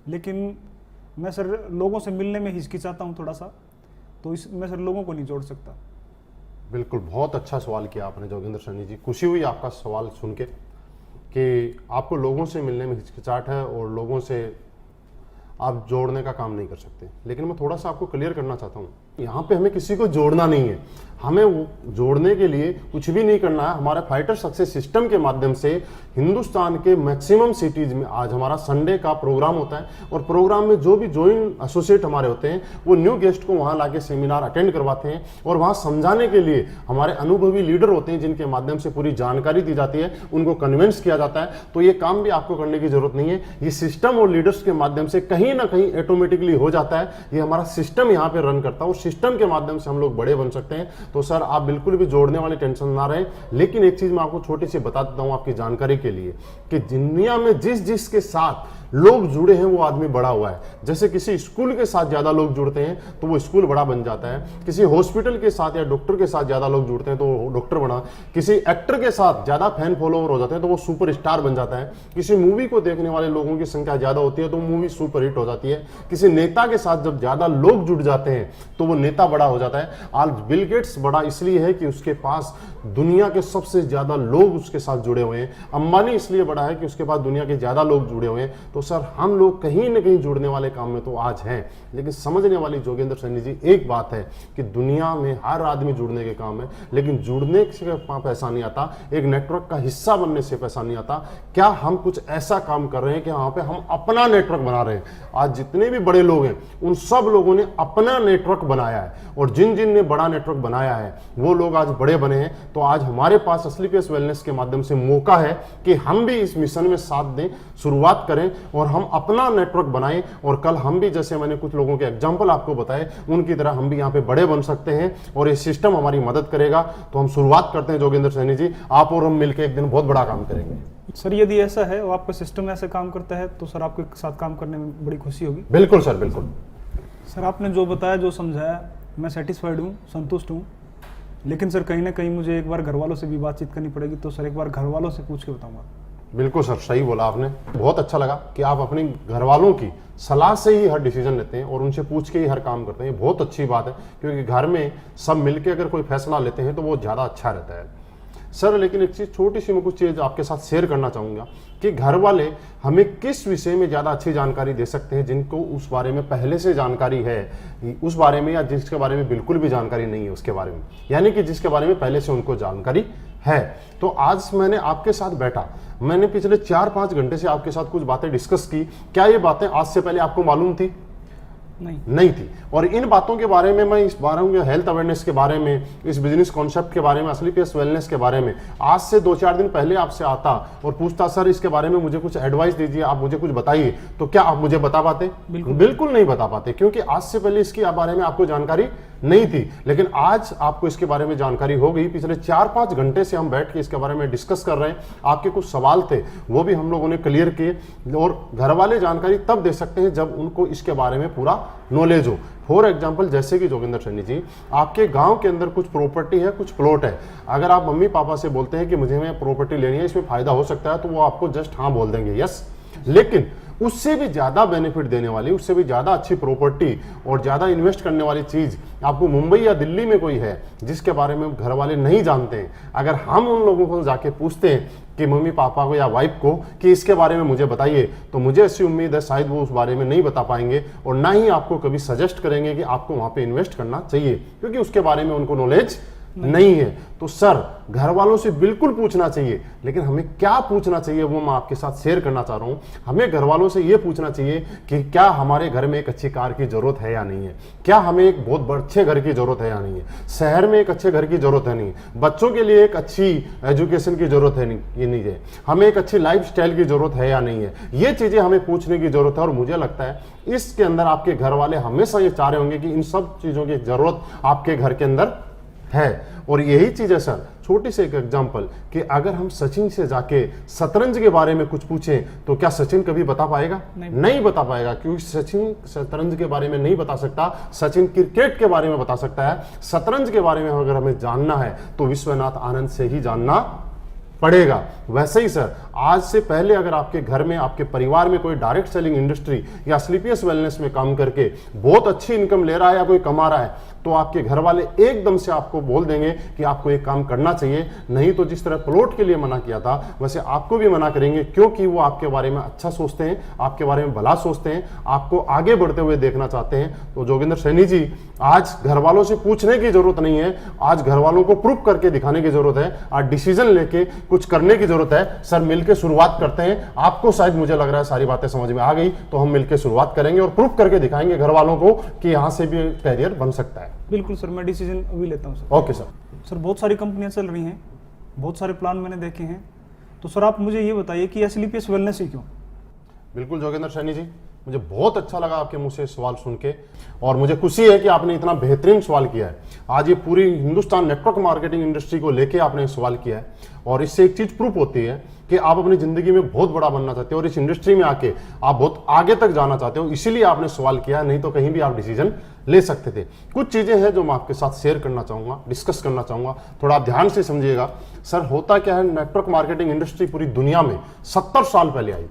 लेकिन मैं सर लोगों से मिलने में हिचकिचाता हूँ थोड़ा सा, तो इस मैं सर लोगों को नहीं जोड़ सकता। बिल्कुल, बहुत अच्छा सवाल किया आपने जोगिंदर सैनी जी। खुशी हुई आपका सवाल सुन के कि आपको लोगों से मिलने में हिचकिचाहट है और लोगों से आप जोड़ने का काम नहीं कर सकते। लेकिन मैं थोड़ा सा आपको क्लियर करना चाहता हूँ, यहाँ पे हमें किसी को जोड़ना नहीं है, हमें वो जोड़ने के लिए कुछ भी नहीं करना है। हमारे फाइटर सक्सेस सिस्टम के माध्यम से हिंदुस्तान के मैक्सिमम सिटीज में आज हमारा संडे का प्रोग्राम होता है और प्रोग्राम में जो भी ज्वाइंट एसोसिएट हमारे होते हैं वो न्यू गेस्ट को वहाँ लाके सेमिनार अटेंड करवाते हैं और वहाँ समझाने के लिए हमारे अनुभवी लीडर होते हैं जिनके माध्यम से पूरी जानकारी दी जाती है, उनको कन्विंस किया जाता है। तो ये काम भी आपको करने की जरूरत नहीं है, ये सिस्टम और लीडर्स के माध्यम से कहीं ना कहीं ऑटोमेटिकली हो जाता है। ये हमारा सिस्टम यहाँ पे रन करता है और सिस्टम के माध्यम से हम लोग बड़े बन सकते हैं। तो सर आप बिल्कुल भी जोड़ने वाली टेंशन ना रहे। लेकिन एक चीज मैं आपको छोटी सी बता देता हूं आपकी जानकारी के लिए कि दुनिया में जिस जिस के साथ लोग जुड़े हैं वो आदमी बड़ा हुआ है। जैसे किसी स्कूल के साथ ज्यादा लोग जुड़ते हैं तो वो स्कूल बड़ा बन जाता है, किसी हॉस्पिटल के साथ या डॉक्टर के साथ ज्यादा लोग जुड़ते हैं तो वो डॉक्टर बना, किसी एक्टर के साथ ज्यादा फैन फॉलोवर हो जाते हैं तो वो सुपर स्टार बन जाता है, किसी मूवी को देखने वाले लोगों की संख्या ज्यादा होती है तो मूवी सुपर हिट हो जाती है, किसी नेता के साथ जब ज्यादा लोग जुड़ जाते हैं तो वो नेता बड़ा हो जाता है। आज बिल गेट्स बड़ा इसलिए है कि उसके पास दुनिया के सबसे ज्यादा लोग उसके साथ जुड़े हुए हैं। अंबानी इसलिए बड़ा है कि उसके पास दुनिया के ज्यादा लोग जुड़े हुए हैं। तो सर हम लोग कहीं ना कहीं जुड़ने वाले काम में तो आज हैं, लेकिन समझने वाली जोगिंदर सैनी जी एक बात है कि दुनिया में हर आदमी जुड़ने के काम है, लेकिन जुड़ने से पैसा नहीं आता, एक नेटवर्क का हिस्सा बनने से पैसा नहीं आता। क्या हम कुछ ऐसा काम कर रहे हैं कि वहां पे हम अपना नेटवर्क बना रहे हैं? आज जितने भी बड़े लोग हैं उन सब लोगों ने अपना नेटवर्क बनाया है और जिन जिन ने बड़ा नेटवर्क बनाया है वो लोग आज बड़े बने हैं। तो आज हमारे पास असली पेस वेलनेस के माध्यम से मौका है कि हम भी इस मिशन में साथ दें, शुरुआत करें और हम अपना नेटवर्क बनाएं और कल हम भी, जैसे मैंने कुछ लोगों के एग्जांपल आपको बताए, उनकी तरह हम भी यहाँ पे बड़े बन सकते हैं और ये सिस्टम हमारी मदद करेगा। तो हम शुरुआत करते हैं जोगिंदर सैनी जी, आप और हम मिलकर एक दिन बहुत बड़ा काम करेंगे। सर यदि ऐसा है और आपका सिस्टम ऐसे काम करता है तो सर आपके साथ काम करने में बड़ी खुशी होगी। बिल्कुल सर, बिल्कुल सर। आपने जो बताया, जो समझाया, मैं सेटिस्फाइड हूँ, संतुष्ट हूँ। लेकिन सर कहीं ना कहीं मुझे एक बार घर वालों से भी बातचीत करनी पड़ेगी, तो सर एक बार घर वालों से पूछ के बताऊंगा। बिल्कुल सर, सही बोला आपने। बहुत अच्छा लगा कि आप अपने घर वालों की सलाह से ही हर डिसीजन लेते हैं और उनसे पूछ के ही हर काम करते हैं। ये बहुत अच्छी बात है क्योंकि घर में सब मिलके अगर कोई फैसला लेते हैं तो वो ज़्यादा अच्छा रहता है सर। लेकिन एक चीज़, छोटी सी मैं कुछ चीज़ आपके साथ शेयर करना चाहूँगा कि घर वाले हमें किस विषय में ज़्यादा अच्छी जानकारी दे सकते हैं, जिनको उस बारे में पहले से जानकारी है उस बारे में, या जिसके बारे में बिल्कुल भी जानकारी नहीं है उसके बारे में, यानी कि जिसके बारे में पहले से उनको जानकारी है। तो आज मैंने आपके साथ बैठा, मैंने पिछले 4-5 घंटे से आपके साथ कुछ बातें डिस्कस की। क्या ये बातें आज से पहले आपको मालूम थी? नहीं थी। और इन बातों के बारे में मैं इस बारे में, हेल्थ अवेयरनेस के बारे में, इस बिजनेस कॉन्सेप्ट के बारे में, असली पेस वेलनेस के बारे में आज से 2-4 दिन पहले आपसे आता और पूछता सर इसके बारे में मुझे कुछ एडवाइस दीजिए, आप मुझे कुछ बताइए, तो क्या आप मुझे बता पाते? बिल्कुल नहीं बता पाते, क्योंकि आज से पहले इसके बारे में आपको जानकारी नहीं थी। लेकिन आज आपको इसके बारे में जानकारी हो गई। पिछले 4-5 घंटे से हम बैठ के इसके बारे में डिस्कस कर रहे हैं। आपके कुछ सवाल थे वो भी हम लोगों ने क्लियर किए। और घर वाले जानकारी तब दे सकते हैं जब उनको इसके बारे में पूरा नॉलेज हो। फॉर एग्जाम्पल, जैसे कि जोगिंदर सैनी जी, आपके गांव के अंदर कुछ प्रॉपर्टी है, कुछ प्लॉट है। अगर आप मम्मी पापा से बोलते हैं कि मुझे मैं प्रॉपर्टी लेनी है, इसमें फायदा हो सकता है, तो वो आपको जस्ट हाँ बोल देंगे, यस। लेकिन उससे भी ज़्यादा बेनिफिट देने वाली, उससे भी ज़्यादा अच्छी प्रॉपर्टी और ज़्यादा इन्वेस्ट करने वाली चीज़ आपको मुंबई या दिल्ली में कोई है जिसके बारे में घर वाले नहीं जानते हैं, अगर हम उन लोगों को जाके पूछते हैं कि मम्मी पापा को या वाइफ को कि इसके बारे में मुझे बताइए, तो मुझे ऐसी उम्मीद है शायद वो उस बारे में नहीं बता पाएंगे और ना ही आपको कभी सजेस्ट करेंगे कि आपको वहाँ पे इन्वेस्ट करना चाहिए, क्योंकि उसके बारे में उनको नॉलेज नहीं है। तो सर, घर वालों से बिल्कुल पूछना चाहिए, लेकिन हमें क्या पूछना चाहिए वो मैं आपके साथ शेयर करना चाह रहा हूं। हमें घर वालों से ये पूछना चाहिए कि क्या हमारे घर में एक अच्छी कार की जरूरत है या नहीं है, क्या हमें एक बहुत अच्छे घर की जरूरत है या नहीं है, शहर में एक अच्छे घर की जरूरत है नहीं, बच्चों के लिए एक अच्छी एजुकेशन की जरूरत है नहीं है, हमें एक अच्छी लाइफ स्टाइल की जरूरत है या नहीं है। ये चीजें हमें पूछने की जरूरत है और मुझे लगता है इसके अंदर आपके घर वाले हमेशा ये चाह रहे होंगे कि इन सब चीजों की जरूरत आपके घर के अंदर है। और यही चीज है सर, छोटी सी एक एग्जांपल कि अगर हम सचिन से जाके शतरंज के बारे में कुछ पूछें तो क्या सचिन कभी बता पाएगा? नहीं बता पाएगा, क्योंकि सचिन शतरंज के बारे में नहीं बता सकता, सचिन क्रिकेट के बारे में बता सकता है। शतरंज के बारे में अगर हमें जानना है तो विश्वनाथ आनंद से ही जानना पड़ेगा। वैसे ही सर, आज से पहले अगर आपके घर में, आपके परिवार में कोई डायरेक्ट सेलिंग इंडस्ट्री या स्लीपियस वेलनेस में काम करके बहुत अच्छी इनकम ले रहा है या कोई कमा रहा है, तो आपके घर वाले एकदम से आपको बोल देंगे कि आपको एक काम करना चाहिए। नहीं तो जिस तरह प्लॉट के लिए मना किया था वैसे आपको भी मना करेंगे, क्योंकि वो आपके बारे में अच्छा सोचते हैं, आपके बारे में भला सोचते हैं, आपको आगे बढ़ते हुए देखना चाहते हैं। तो जोगिंदर सैनी जी, आज घर वालों से पूछने की जरूरत नहीं है, आज घर वालों को प्रूफ करके दिखाने की जरूरत है, आज डिसीजन लेके कुछ करने की जरूरत है। सर, मिलकर शुरुआत करते हैं। आपको शायद मुझे लग रहा है सारी बातें समझ में आ गई, तो हम मिलकर शुरुआत करेंगे और प्रूफ करके दिखाएंगे घर वालों को कि यहां से भी कैरियर बन सकता है। बिल्कुल सर, मैं डिसीजन अभी लेता हूँ सर। Okay sir. सर, बहुत सारी कंपनियां चल रही हैं, बहुत सारे प्लान मैंने देखे हैं, तो सर आप मुझे ये बताइए कि स्लीपियस वेलनेस ही क्यों? बिल्कुल जोगिंदर सैनी जी, मुझे बहुत अच्छा लगा आपके मुंह से सवाल सुन के, और मुझे खुशी है कि आपने इतना बेहतरीन सवाल किया है। आज ये पूरी हिंदुस्तान नेटवर्क मार्केटिंग इंडस्ट्री को लेके आपने सवाल किया है, और इससे एक चीज प्रूफ होती है कि आप अपनी जिंदगी में बहुत बड़ा बनना चाहते हो और इस इंडस्ट्री में आके आप बहुत आगे तक जाना चाहते हो, इसीलिए आपने सवाल किया, नहीं तो कहीं भी आप डिसीजन ले सकते थे। कुछ चीजें हैं जो मैं आपके साथ शेयर करना चाहूंगा, डिस्कस करना चाहूंगा, थोड़ा आप ध्यान से समझिएगा। सर, होता क्या है, नेटवर्क मार्केटिंग इंडस्ट्री पूरी दुनिया में 70 साल पहले आई,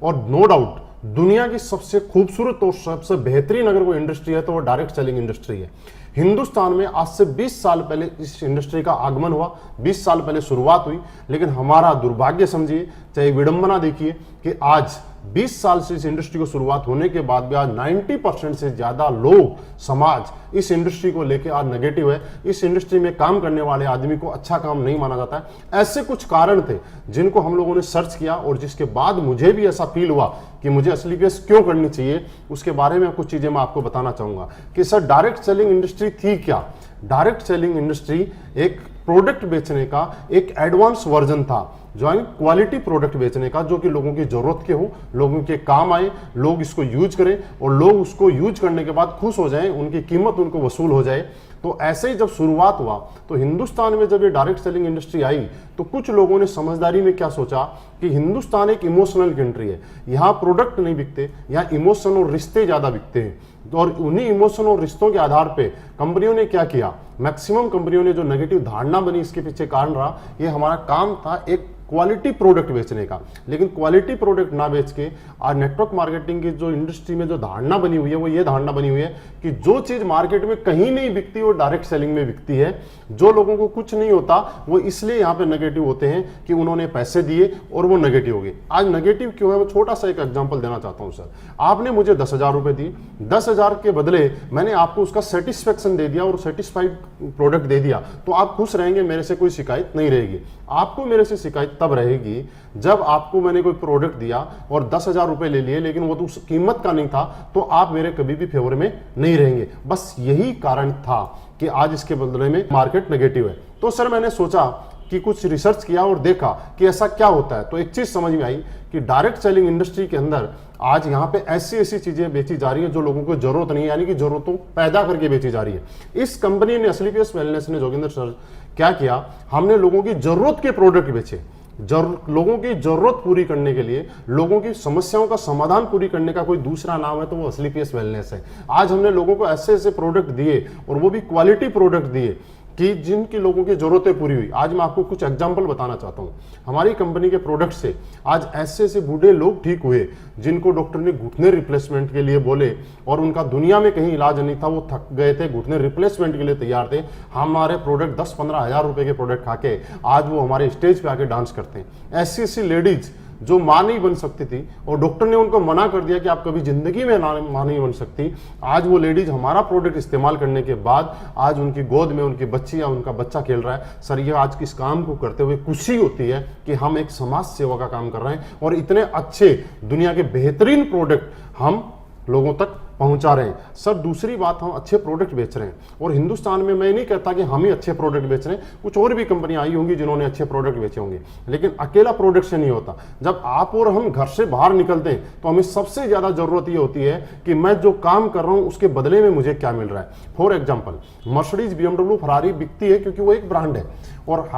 और नो डाउट दुनिया की सबसे खूबसूरत और सबसे बेहतरीन अगर कोई इंडस्ट्री है तो वो डायरेक्ट सेलिंग इंडस्ट्री है। हिंदुस्तान में आज से 20 साल पहले इस इंडस्ट्री का आगमन हुआ, 20 साल पहले शुरुआत हुई, लेकिन हमारा दुर्भाग्य समझिए, चाहे विडंबना देखिए कि आज 20 साल से इस इंडस्ट्री को शुरुआत होने के बाद भी आज 90% से ज्यादा लोग, समाज इस इंडस्ट्री को लेकर आज नेगेटिव है। इस इंडस्ट्री में काम करने वाले आदमी को अच्छा काम नहीं माना जाता है। ऐसे कुछ कारण थे जिनको हम लोगों ने सर्च किया, और जिसके बाद मुझे भी ऐसा फील हुआ कि मुझे स्लीपियस क्यों करनी चाहिए, उसके बारे में कुछ चीजें मैं आपको बताना चाहूंगा कि सर, डायरेक्ट सेलिंग इंडस्ट्री थी क्या। डायरेक्ट सेलिंग इंडस्ट्री एक प्रोडक्ट बेचने का एक एडवांस वर्जन था, जो है क्वालिटी प्रोडक्ट बेचने का, जो कि लोगों की जरूरत के हो, लोगों के काम आए, लोग इसको यूज करें और लोग उसको यूज करने के बाद खुश हो जाएं, उनकी कीमत उनको वसूल हो जाए। तो ऐसे ही जब शुरुआत हुआ तो हिंदुस्तान में जब ये डायरेक्ट सेलिंग इंडस्ट्री आई तो कुछ लोगों ने समझदारी में क्या सोचा कि हिंदुस्तान एक इमोशनल कंट्री है, यहाँ प्रोडक्ट नहीं बिकते, यहाँ इमोशन और रिश्ते ज्यादा बिकते हैं। और उन्हीं इमोशन और रिश्तों के आधार पे कंपनियों ने क्या किया, मैक्सिमम कंपनियों ने जो नेगेटिव धारणा बनी इसके पीछे कारण रहा, ये हमारा काम था एक क्वालिटी प्रोडक्ट बेचने का। लेकिन क्वालिटी प्रोडक्ट ना बेच के आज नेटवर्क मार्केटिंग की जो इंडस्ट्री में जो धारणा बनी हुई है वो ये धारणा बनी हुई है कि जो चीज मार्केट में कहीं नहीं बिकती वो डायरेक्ट सेलिंग में बिकती है। जो लोगों को कुछ नहीं होता वो इसलिए यहाँ पे नेगेटिव होते हैं कि उन्होंने पैसे दिए और वो नेगेटिव हो गए। आज नेगेटिव क्यों है, वो छोटा सा एक एग्जाम्पल देना चाहता हूँ। सर, आपने मुझे 10,000 रुपए दिए, 10,000 के बदले मैंने आपको उसका सेटिस्फेक्शन दे दिया और सेटिस्फाइड प्रोडक्ट दे दिया, तो आप खुश रहेंगे, मेरे से कोई शिकायत नहीं रहेगी। आपको मेरे से शिकायत तब रहेगी जब आपको मैंने कोई प्रोडक्ट दिया और 10,000 रुपए ले लिए, लेकिन वो तो उस कीमत का नहीं था, तो आप मेरे कभी भी फेवर में नहीं रहेंगे। बस यही कारण था कि आज इसके बदले में मार्केट नेगेटिव है। तो सर, मैंने सोचा कि कुछ रिसर्च किया और देखा कि ऐसा क्या होता है, तो एक चीज समझ में आई कि डायरेक्ट सेलिंग इंडस्ट्री के अंदर आज यहाँ पे ऐसी ऐसी चीजें बेची जा रही है जो लोगों को जरूरत नहीं है, यानी कि जरूरतों पैदा करके बेची जा रही है। इस कंपनी ने, स्लीपियस वेलनेस ने, जोगिंदर सर, क्या किया, हमने लोगों की जरूरत के प्रोडक्ट बेचे। लोगों की जरूरत पूरी करने के लिए, लोगों की समस्याओं का समाधान पूरी करने का कोई दूसरा नाम है तो वो स्लीपियस वेलनेस है। आज हमने लोगों को ऐसे ऐसे प्रोडक्ट दिए और वो भी क्वालिटी प्रोडक्ट दिए कि जिनकी लोगों की जरूरतें पूरी हुई। आज मैं आपको कुछ एग्जांपल बताना चाहता हूं। हमारी कंपनी के प्रोडक्ट से आज ऐसे ऐसे बूढ़े लोग ठीक हुए जिनको डॉक्टर ने घुटने रिप्लेसमेंट के लिए बोले और उनका दुनिया में कहीं इलाज नहीं था, वो थक गए थे, घुटने रिप्लेसमेंट के लिए तैयार थे। हमारे प्रोडक्ट 10-15 हज़ार रुपए के प्रोडक्ट खा के आज वो हमारे स्टेज पे आके डांस करते हैं। ऐसी ऐसी लेडीज जो मां नहीं बन सकती थी और डॉक्टर ने उनको मना कर दिया कि आप कभी जिंदगी में मां नहीं बन सकती, आज वो लेडीज हमारा प्रोडक्ट इस्तेमाल करने के बाद आज उनकी गोद में उनकी बच्ची या उनका बच्चा खेल रहा है। सर, ये आज किस काम को करते हुए खुशी होती है कि हम एक समाज सेवा का काम कर रहे हैं और इतने अच्छे दुनिया के बेहतरीन प्रोडक्ट हम लोगों तक पहुंचा रहे हैं। सर, दूसरी बात, हम अच्छे प्रोडक्ट बेच रहे हैं और हिंदुस्तान में मैं नहीं कहता कि हम ही अच्छे प्रोडक्ट बेच रहे हैं, कुछ और भी कंपनियां आई होंगी जिन्होंने अच्छे प्रोडक्ट बेचे होंगे, लेकिन अकेला प्रोडक्ट से नहीं होता। जब आप और हम घर से बाहर निकलते हैं तो हमें सबसे ज्यादा जरूरत ये होती है कि मैं जो काम कर रहा हूं उसके बदले में मुझे क्या मिल रहा है। For example, Mercedes, BMW, Ferrari बिकती है क्योंकि वो एक ब्रांड है और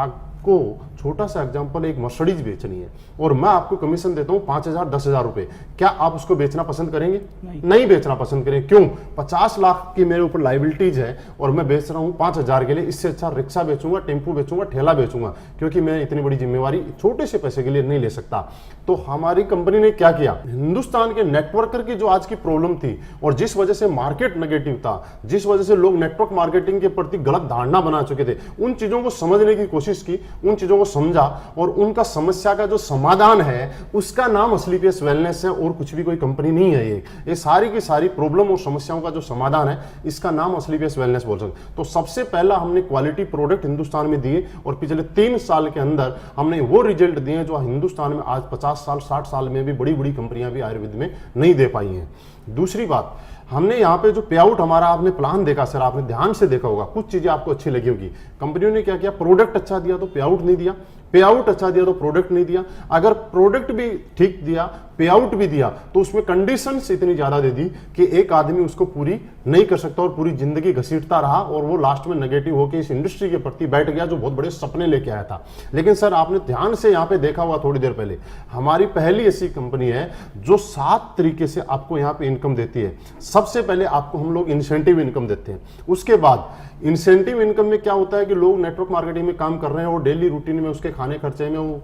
को छोटा सा एग्जांपल, एक मर्सिडीज बेचनी है और मैं आपको कमीशन देता हूं 5,000 10,000 रुपए, क्या आप उसको बेचना पसंद करेंगे? नहीं बेचना पसंद करेंगे। क्यों? 50 लाख की मेरे ऊपर लाइबिलिटीज है और मैं बेच रहा हूं 5,000 के लिए। इससे अच्छा रिक्शा बेचूंगा, टेम्पो बेचूंगा, ठेला बेचूंगा, क्योंकि मैं इतनी बड़ी जिम्मेवारी छोटे से पैसे के लिए नहीं ले सकता। तो हमारी कंपनी ने क्या किया, हिंदुस्तान के नेटवर्कर की जो आज की प्रॉब्लम थी और जिस वजह से मार्केट नेगेटिव था, जिस वजह से लोग नेटवर्क मार्केटिंग के प्रति गलत धारणा बना चुके थे, उन चीजों को समझने की कोशिश की, उन चीजों को समझा और उनका समस्या का जो समाधान है उसका नाम असलीपियस वेलनेस है और कुछ भी कोई कंपनी नहीं है। ये सारी की सारी प्रॉब्लम और समस्याओं का जो समाधान है इसका नाम असलीपियस वेलनेस बोल सकते। तो सबसे पहला हमने क्वालिटी प्रोडक्ट हिंदुस्तान में दिए और पिछले 3 साल के अंदर हमने वो रिजल्ट दिए जो हिंदुस्तान में आज 50 साल 60 साल में भी बड़ी बड़ी कंपनियां भी आयुर्वेद में नहीं दे पाई हैं। दूसरी बात, हमने यहाँ पे जो पे आउट हमारा आपने प्लान देखा, सर आपने ध्यान से देखा होगा, कुछ चीजें आपको अच्छी लगी होगी। कंपनियों ने क्या किया, प्रोडक्ट अच्छा दिया तो पे आउट नहीं दिया, पे आउट अच्छा दिया तो प्रोडक्ट नहीं दिया। अगर प्रोडक्ट भी ठीक दिया, पे आउट भी दिया, तो उसमें कंडीशंस इतनी ज्यादा दे दी कि एक आदमी उसको पूरी नहीं कर सकता और पूरी जिंदगी घसीटता रहा और वो लास्ट में नेगेटिव होकर इस इंडस्ट्री के प्रति बैठ गया जो बहुत बड़े सपने लेके आया था। लेकिन सर आपने ध्यान से यहाँ पे देखा हुआ थोड़ी देर पहले, हमारी पहली ऐसी कंपनी है जो 7 तरीके से आपको यहाँ पे इनकम देती है। सबसे पहले आपको हम लोग इंसेंटिव इनकम देते हैं, उसके बाद इंसेंटिव इनकम में क्या होता है कि लोग नेटवर्क मार्केटिंग में काम कर रहे हैं और डेली रूटीन में उसके खाने खर्चे में वो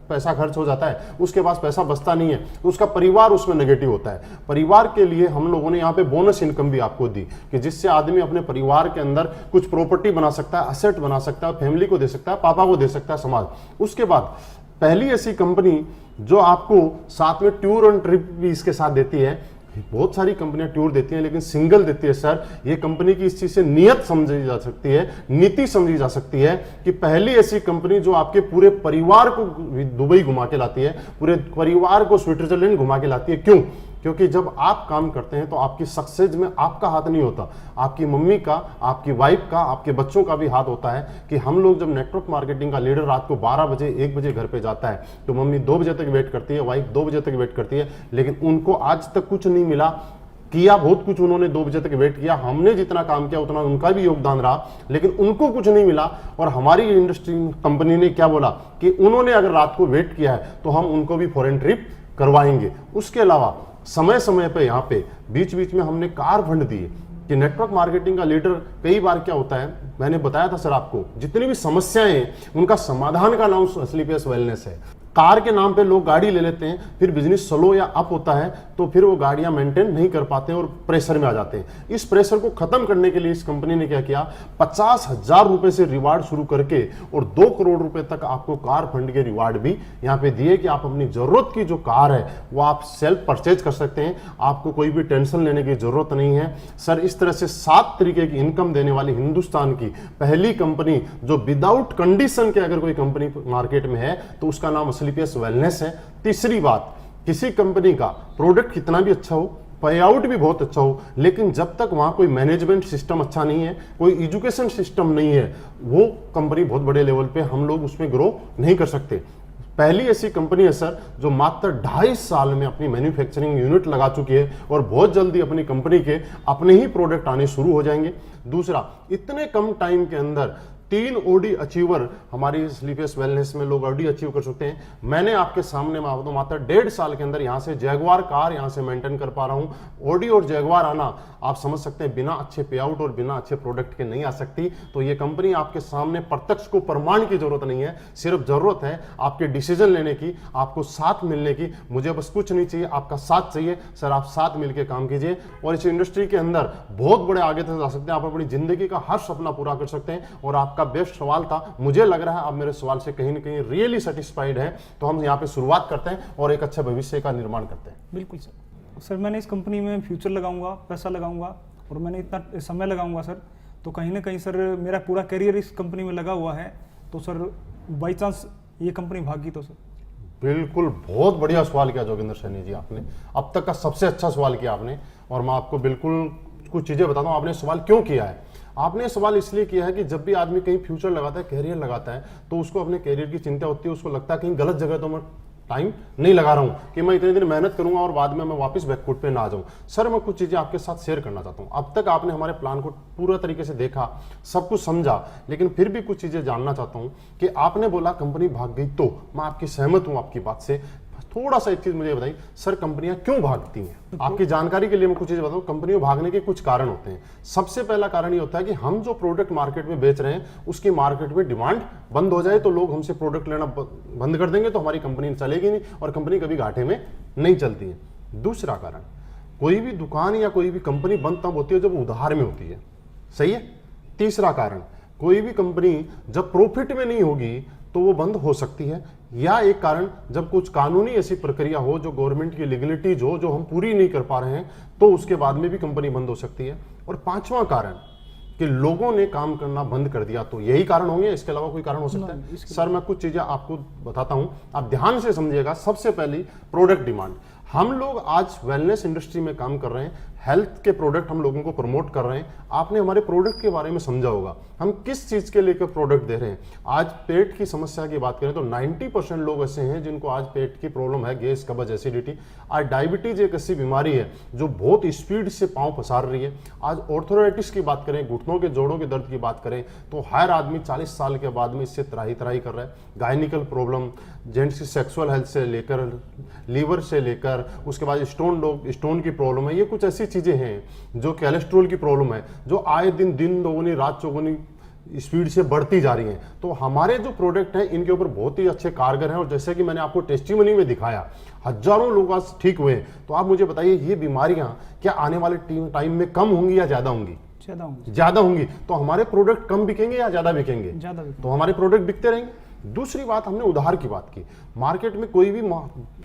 पैसा खर्च हो जाता है, उसके पास पैसा बचता नहीं है, तो उसका परिवार उसमें नेगेटिव होता है। परिवार के लिए हम लोगों ने यहाँ पे बोनस इनकम भी आपको दी कि जिससे आदमी अपने परिवार के अंदर कुछ प्रॉपर्टी बना सकता है, असेट बना सकता है, फैमिली को दे सकता है, पापा को दे सकता है, समाज। उसके बाद पहली ऐसी कंपनी जो आपको साथ में टूर एंड ट्रिप भी इसके साथ देती है। बहुत सारी कंपनियां टूर देती हैं लेकिन सिंगल देती है। सर ये कंपनी की इस चीज से नियत समझी जा सकती है, नीति समझी जा सकती है कि पहली ऐसी कंपनी जो आपके पूरे परिवार को दुबई घुमा के लाती है, पूरे परिवार को स्विट्जरलैंड घुमा के लाती है। क्यों? क्योंकि जब आप काम करते हैं तो आपकी सक्सेस में आपका हाथ नहीं होता, आपकी मम्मी का, आपकी वाइफ का, आपके बच्चों का भी हाथ होता है। कि हम लोग जब नेटवर्क मार्केटिंग का लीडर रात को 12 बजे 1 बजे घर पे जाता है तो मम्मी 2 बजे तक वेट करती है, वाइफ 2 बजे तक वेट करती है, लेकिन उनको आज तक कुछ नहीं मिला। किया बहुत कुछ उन्होंने, 2 बजे तक वेट किया, हमने जितना काम किया उतना उनका भी योगदान रहा, लेकिन उनको कुछ नहीं मिला। और हमारी इंडस्ट्री कंपनी ने क्या बोला कि उन्होंने अगर रात को वेट किया है तो हम उनको भी फॉरेन ट्रिप करवाएंगे। उसके अलावा समय समय पे यहाँ पे बीच बीच में हमने कार फंड दिए कि नेटवर्क मार्केटिंग का लीडर कई बार क्या होता है, मैंने बताया था सर आपको, जितनी भी समस्याएं हैं उनका समाधान का नाम असलीपियस वेलनेस है। कार के नाम पे लोग गाड़ी ले लेते हैं, फिर बिजनेस स्लो या अप होता है तो फिर वो गाड़ियां मेंटेन नहीं कर पाते और प्रेशर में आ जाते हैं। इस प्रेशर को खत्म करने के लिए इस कंपनी ने क्या किया, 50,000 रुपए से रिवार्ड शुरू करके और 2 करोड़ रुपए तक आपको कार फंड के रिवार्ड भी यहाँ पे दिए कि आप अपनी जरूरत की जो कार है वो आप सेल्फ परचेज कर सकते हैं, आपको कोई भी टेंशन लेने की जरूरत नहीं है। सर इस तरह से 7 तरीके की इनकम देने वाली हिंदुस्तान की पहली कंपनी जो विदाउट कंडीशन के अगर कोई कंपनी मार्केट में है तो उसका नाम असलीपियस वेलनेस है। तीसरी बात, किसी कंपनी का प्रोडक्ट कितना भी अच्छा हो, पे आउट भी बहुत अच्छा हो, लेकिन जब तक वहां कोई मैनेजमेंट सिस्टम अच्छा नहीं है, कोई एजुकेशन सिस्टम नहीं है, वो कंपनी बहुत बड़े लेवल पे हम लोग उसमें ग्रो नहीं कर सकते। पहली ऐसी कंपनी है सर जो मात्र 2.5 साल में अपनी मैन्युफैक्चरिंग यूनिट लगा चुकी है और बहुत जल्दी अपनी कंपनी के अपने ही प्रोडक्ट आने शुरू हो जाएंगे। दूसरा, इतने कम टाइम के अंदर 3 ओडी अचीवर हमारी स्लीपियस वेलनेस में लोग ओडी अचीव कर सकते हैं। मैंने आपके सामने मात्र 1.5 साल के अंदर यहाँ से जैगवार कार यहाँ से मेंटेन कर पा रहा हूँ। ओडी और जैगवार आना आप समझ सकते हैं बिना अच्छे पे आउट और बिना अच्छे प्रोडक्ट के नहीं आ सकती। तो ये कंपनी आपके सामने प्रत्यक्ष को प्रमाण की जरूरत नहीं है, सिर्फ जरूरत है आपके डिसीजन लेने की, आपको साथ मिलने की। मुझे बस कुछ नहीं चाहिए, आपका साथ चाहिए। सर आप साथ मिलकर काम कीजिए और इस इंडस्ट्री के अंदर बहुत बड़े आगे तक जा सकते हैं। आप अपनी जिंदगी का हर सपना पूरा कर सकते हैं। और आपका बेस्ट सवाल था, मुझे लग रहा है आप मेरे सवाल से कहीं ना कहीं रियली सेटिस्फाइड है। तो हम यहाँ पे शुरुआत करते हैं और एक अच्छे भविष्य का निर्माण करते हैं। बिल्कुल सर, मैंने इस कंपनी में फ्यूचर लगाऊंगा, पैसा लगाऊंगा और मैंने इतना समय लगाऊंगा सर, तो कहीं ना कहीं सर मेरा पूरा करियर इस कंपनी में लगा हुआ है। तो सर बाई चांस ये कंपनी भाग गई तो सर? बिल्कुल, बहुत बढ़िया सवाल किया जोगिंदर सैनी जी, आपने अब तक का सबसे अच्छा सवाल किया आपने। और मैं आपको बिल्कुल कुछ चीज़ें बताता हूँ आपने सवाल क्यों किया है। आपने सवाल इसलिए किया है कि जब भी आदमी कहीं फ्यूचर लगाता है, कैरियर लगाता है, तो उसको अपने कैरियर की चिंता होती है। उसको लगता है कहीं गलत जगह तो मैं टाइम नहीं लगा रहा हूं कि मैं इतने दिन मेहनत करूंगा और बाद में मैं वापस बैकफुट पे ना आ जाऊं। सर मैं कुछ चीजें आपके साथ शेयर करना चाहता हूं। अब तक आपने हमारे प्लान को पूरा तरीके से देखा, सब कुछ समझा, लेकिन फिर भी कुछ चीजें जानना चाहता हूं कि आपने बोला कंपनी भाग गई, तो मैं आपकी सहमत हूं आपकी बात से। थोड़ा सा एक चीज मुझे बताइए सर, कंपनियां क्यों भागती हैं? आपकी जानकारी के लिए मैं कुछ चीजें बताऊं। कंपनियों भागने के कुछ कारण होते हैं। सबसे पहला कारण ये होता है कि हम जो प्रोडक्ट मार्केट में बेच रहे हैं उसकी मार्केट में डिमांड बंद हो जाए, तो लोग हमसे प्रोडक्ट लेना बंद कर देंगे, तो हमारी कंपनी चलेगी नहीं और कंपनी कभी घाटे में नहीं चलती है। दूसरा कारण, कोई भी दुकान या कोई भी कंपनी बंद तब होती है जब उधार में होती है, सही है। तीसरा कारण, कोई भी कंपनी जब प्रॉफिट में नहीं होगी तो वो बंद हो सकती है। या एक कारण, जब कुछ कानूनी ऐसी प्रक्रिया हो, जो गवर्नमेंट की लीगलिटीज हो, जो हम पूरी नहीं कर पा रहे हैं, तो उसके बाद में भी कंपनी बंद हो सकती है। और पांचवा कारण कि लोगों ने काम करना बंद कर दिया, तो यही कारण होंगे, इसके अलावा कोई कारण हो सकता है? सर मैं कुछ चीजें आपको बताता हूं, आप ध्यान से समझिएगा। सबसे पहली, प्रोडक्ट डिमांड। हम लोग आज वेलनेस इंडस्ट्री में काम कर रहे हैं, हेल्थ के प्रोडक्ट हम लोगों को प्रमोट कर रहे हैं। आपने हमारे प्रोडक्ट के बारे में समझा होगा, हम किस चीज के लेकर प्रोडक्ट दे रहे हैं। आज पेट की समस्या की बात करें तो 90% लोग ऐसे हैं जिनको आज पेट की प्रॉब्लम है, गैस, कब्ज, एसिडिटी। आज डायबिटीज एक ऐसी बीमारी है जो बहुत स्पीड से पांव पसार रही है। आज ऑर्थोराइटिस की बात करें, घुटनों के जोड़ों के दर्द की बात करें, तो हर आदमी 40 साल के बाद में इससे त्राही त्राही कर रहा है। गायनिकल प्रॉब्लम, जेंट्स की सेक्सुअल हेल्थ से लेकर, लीवर से लेकर, उसके बाद स्टोन की प्रॉब्लम है। ये कुछ ऐसी चीजें हैं जो कोलेस्ट्रॉल की प्रॉब्लम है, जो आए दिन दोगुनी रात चौगुनी स्पीड से बढ़ती जा रही हैं। तो हमारे जो प्रोडक्ट हैं इनके ऊपर बहुत ही अच्छे कारगर हैं। और जैसे कि मैंने आपको टेस्टिमनी में दिखाया, हजारों लोग आज ठीक हुए। तो आप मुझे बताइए, ये बीमारियां क्या आने वाले टाइम में कम होंगी या ज्यादा होंगी? ज्यादा होंगी। तो हमारे प्रोडक्ट कम बिकेंगे या ज्यादा बिकेंगे? ज्यादा। तो हमारे प्रोडक्ट बिकते रहेंगे। दूसरी बात, हमने उधार की बात की। मार्केट में कोई भी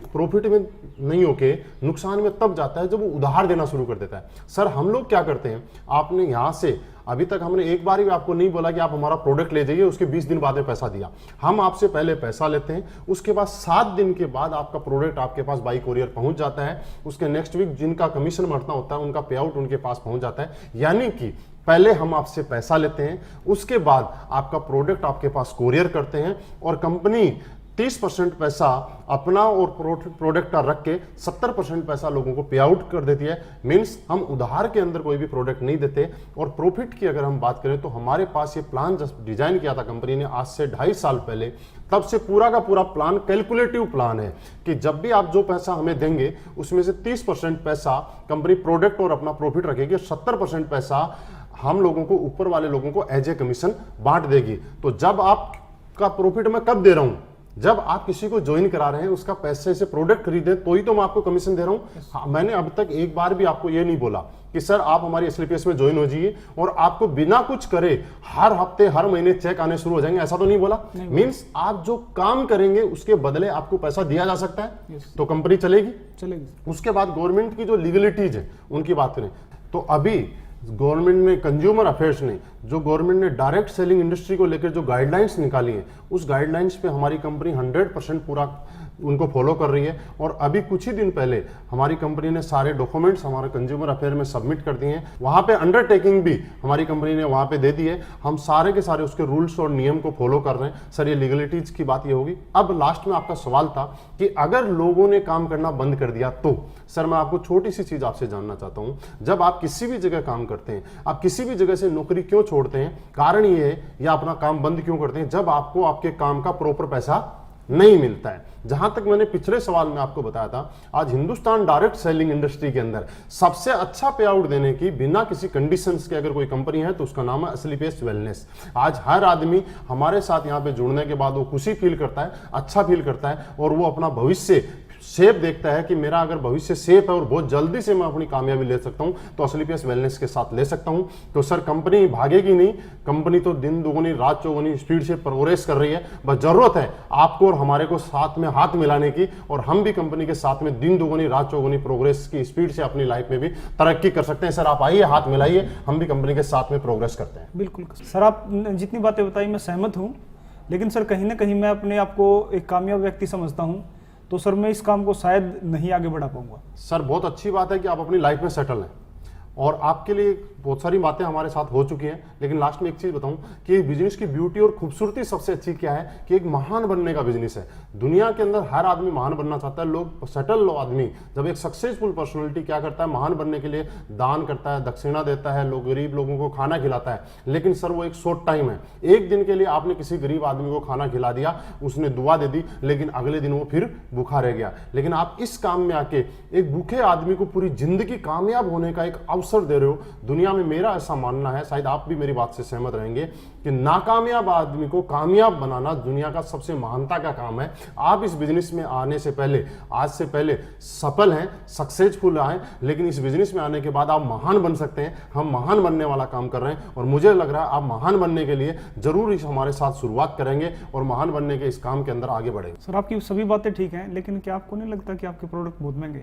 प्रॉफिट में नहीं होके नुकसान में तब जाता है जब वो उधार देना शुरू कर देता है। सर हम लोग क्या करते हैं, आपने यहां से अभी तक हमने एक बार भी आपको नहीं बोला कि आप हमारा प्रोडक्ट ले जाइए, उसके 20 दिन बाद में पैसा दिया। हम आपसे पहले पैसा लेते हैं, उसके बाद 7 दिन के बाद आपका प्रोडक्ट आपके पास बाई कोरियर पहुंच जाता है। उसके नेक्स्ट वीक जिनका कमीशन बढ़ना होता है उनका पे आउट उनके पास पहुंच जाता है। यानी कि पहले हम आपसे पैसा लेते हैं, उसके बाद आपका प्रोडक्ट आपके पास कोरियर करते हैं, और कंपनी 30% पैसा अपना और प्रोडक्ट का रख के 70% पैसा लोगों को पे आउट कर देती है। मींस हम उधार के अंदर कोई भी प्रोडक्ट नहीं देते। और प्रॉफिट की अगर हम बात करें तो हमारे पास ये प्लान जब डिजाइन किया था कंपनी ने आज से 2.5 साल पहले, तब से पूरा का पूरा प्लान कैलकुलेटिव प्लान है कि जब भी आप जो पैसा हमें देंगे उसमें से 30% पैसा कंपनी प्रोडक्ट और अपना प्रॉफिट रखेगी, 70% पैसा हम लोगों को, ऊपर वाले लोगों को एज ए कमीशन बांट देगी। तो जब आपका प्रॉफिट मैं कब दे रहा हूं, जब आप किसी को ज्वाइन करा रहे हैं, उसका पैसे से प्रोडक्ट खरीदे तो ही तो मैं आपको कमीशन दे रहा हूं। हाँ, मैंने अब तक एक बार भी आपको ये नहीं बोला कि सर आप हमारी एसलीपीएस में ज्वाइन हो जाइए और आपको बिना कुछ करे हर हफ्ते हर महीने चेक आने शुरू हो जाएंगे, ऐसा तो नहीं बोला। मींस आप जो काम करेंगे उसके बदले आपको पैसा दिया जा सकता है, तो कंपनी चलेगी। उसके बाद गवर्नमेंट की जो लीगलिटीज है उनकी बात करें तो अभी गवर्नमेंट ने, कंज्यूमर अफेयर्स ने, जो गवर्नमेंट ने डायरेक्ट सेलिंग इंडस्ट्री को लेकर जो गाइडलाइंस निकाली हैं, उस गाइडलाइंस पे हमारी कंपनी 100% पूरा उनको फॉलो कर रही है। और अभी कुछ ही दिन पहले हमारी कंपनी ने सारे डॉक्यूमेंट्स हमारे कंज्यूमर अफेयर में सबमिट कर दिए हैं। वहां पे अंडरटेकिंग भी हमारी कंपनी ने वहां पे दे दी है। हम सारे के सारे उसके रूल्स और नियम को फॉलो कर रहे हैं। सर ये लीगलिटीज की बात ये होगी। अब लास्ट में आपका सवाल था कि अगर लोगों ने काम करना बंद कर दिया तो, सर मैं आपको छोटी सी चीज आपसे जानना चाहता हूं। जब आप किसी भी जगह काम करते हैं, आप किसी भी जगह से नौकरी क्यों छोड़ते हैं, कारण ये है, या अपना काम बंद क्यों करते हैं, जब आपको आपके काम का प्रॉपर पैसा नहीं मिलता है। जहां तक मैंने पिछले सवाल में आपको बताया था, आज हिंदुस्तान डायरेक्ट सेलिंग इंडस्ट्री के अंदर सबसे अच्छा पे आउट देने की बिना किसी कंडीशंस के अगर कोई कंपनी है तो उसका नाम है असली पेस्ट वेलनेस। आज हर आदमी हमारे साथ यहां पे जुड़ने के बाद वो खुशी फील करता है, अच्छा फील करता है, और वो अपना भविष्य सेफ देखता है कि मेरा अगर भविष्य सेफ है और बहुत जल्दी से मैं अपनी कामयाबी ले सकता हूं तो असली पेस वेलनेस के साथ ले सकता हूं। तो सर कंपनी भागेगी नहीं, कंपनी तो दिन दुगुनी रात चौगुनी स्पीड से प्रोग्रेस कर रही है। बस जरूरत है आपको और हमारे को साथ में हाथ मिलाने की, और हम भी कंपनी के साथ में दिन दुगुनी रात चौगुनी प्रोग्रेस की स्पीड से अपनी लाइफ में भी तरक्की कर सकते हैं। सर आप आइए, हाथ मिलाइए, हम भी कंपनी के साथ में प्रोग्रेस करते हैं। बिल्कुल सर, आप जितनी बातें बताई मैं सहमत हूँ, लेकिन सर कहीं ना कहीं मैं अपने आप को एक कामयाब व्यक्ति समझता हूँ, तो सर मैं इस काम को शायद नहीं आगे बढ़ा पाऊंगा। सर बहुत अच्छी बात है कि आप अपनी लाइफ में सेटल हैं, और आपके लिए बहुत सारी बातें हमारे साथ हो चुकी हैं। लेकिन लास्ट में एक चीज़ बताऊं कि बिजनेस की ब्यूटी और खूबसूरती सबसे अच्छी क्या है कि एक महान बनने का बिजनेस है। दुनिया के अंदर हर आदमी महान बनना चाहता है। लोग सेटल आदमी जब एक सक्सेसफुल पर्सनैलिटी क्या करता है, महान बनने के लिए दान करता है, दक्षिणा देता है, लोग गरीब लोगों को खाना खिलाता है। लेकिन सर वो एक शॉर्ट टाइम है, एक दिन के लिए आपने किसी गरीब आदमी को खाना खिला दिया, उसने दुआ दे दी, लेकिन अगले दिन वो फिर भूखा रह गया। लेकिन आप इस काम में आके एक भूखे आदमी को पूरी जिंदगी कामयाब होने का एक अवसर दे रहे हो। दुनिया में मेरा ऐसा मानना है, शायद आप भी मेरी बात से सहमत रहेंगे, कि नाकामयाब आदमी को कामयाब बनाना दुनिया का सबसे महानता का काम है। आप इस बिजनेस में आने से पहले, आज से पहले सफल हैं, सक्सेसफुल आए, लेकिन इस बिजनेस में आने के बाद आप महान बन सकते हैं। हम महान बनने वाला काम कर रहे हैं, और मुझे लग रहा है आप महान बनने के लिए जरूर इस हमारे साथ शुरुआत करेंगे और महान बनने के इस काम के अंदर आगे बढ़ेंगे। सर आपकी सभी बातें ठीक हैं, लेकिन क्या आपको नहीं लगता कि आपके प्रोडक्ट बहुत महंगे?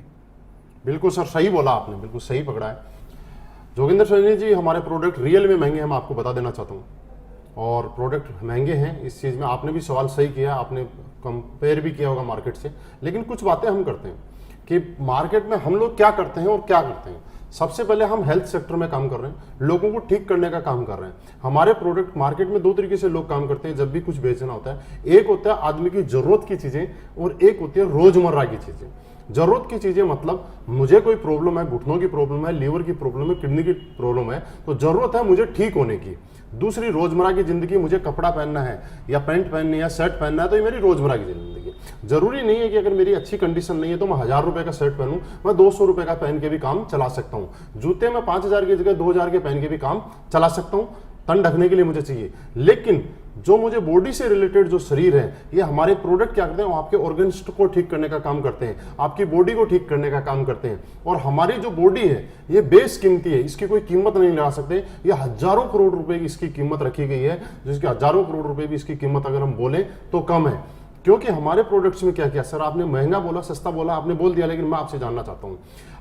बिल्कुल सर, सही बोला आपने, बिल्कुल सही पकड़ा है जोगिंदर सैनी जी। हमारे प्रोडक्ट रियल में महंगे हैं, मैं आपको बता देना चाहता हूँ, और प्रोडक्ट महंगे हैं। इस चीज़ में आपने भी सवाल सही किया, आपने कंपेयर भी किया होगा मार्केट से। लेकिन कुछ बातें हम करते हैं कि मार्केट में हम लोग क्या करते हैं और क्या करते हैं। सबसे पहले हम हेल्थ सेक्टर में काम कर रहे हैं, लोगों को ठीक करने का काम कर रहे हैं। हमारे प्रोडक्ट मार्केट में दो तरीके से लोग काम करते हैं जब भी कुछ बेचना होता है। एक होता है आदमी की जरूरत की चीज़ें, और एक होती है रोजमर्रा की चीज़ें। जरूरत की चीजें मतलब मुझे कोई प्रॉब्लम है, घुटनों की प्रॉब्लम है, लीवर की प्रॉब्लम है, किडनी की प्रॉब्लम है, तो जरूरत है मुझे ठीक होने की। दूसरी रोजमर्रा की जिंदगी, मुझे कपड़ा पहनना है या पैंट पहननी है या शर्ट पहनना है, तो ये मेरी रोजमर्रा की जिंदगी। जरूरी नहीं है कि अगर मेरी अच्छी कंडीशन नहीं है तो मैं 1000 रुपए का शर्ट पहनूं, मैं 200 रुपए का पहन के भी काम चला सकता हूं। जूते में 5000 की जगह 2000 के पहन के भी काम चला सकता हूं, तन ढकने के लिए मुझे चाहिए। लेकिन जो मुझे बॉडी से रिलेटेड जो शरीर है, ये हमारे प्रोडक्ट क्या करते हैं, वो आपके ऑर्गन्स को ठीक करने का काम करते हैं, आपकी बॉडी को ठीक करने का काम करते हैं। और हमारी जो बॉडी है ये बेस कीमती है, इसकी कोई कीमत नहीं लगा सकते। ये हजारों करोड़ रुपए की इसकी कीमत रखी गई है, जिसकी हजारों करोड़ रुपए भी इसकी कीमत अगर हम बोलें तो कम है। क्योंकि हमारे प्रोडक्ट्स में क्या किया सर, आपने महंगा बोला, सस्ता बोला, आपने बोल दिया, लेकिन मैं आपसे जानना चाहता हूँ,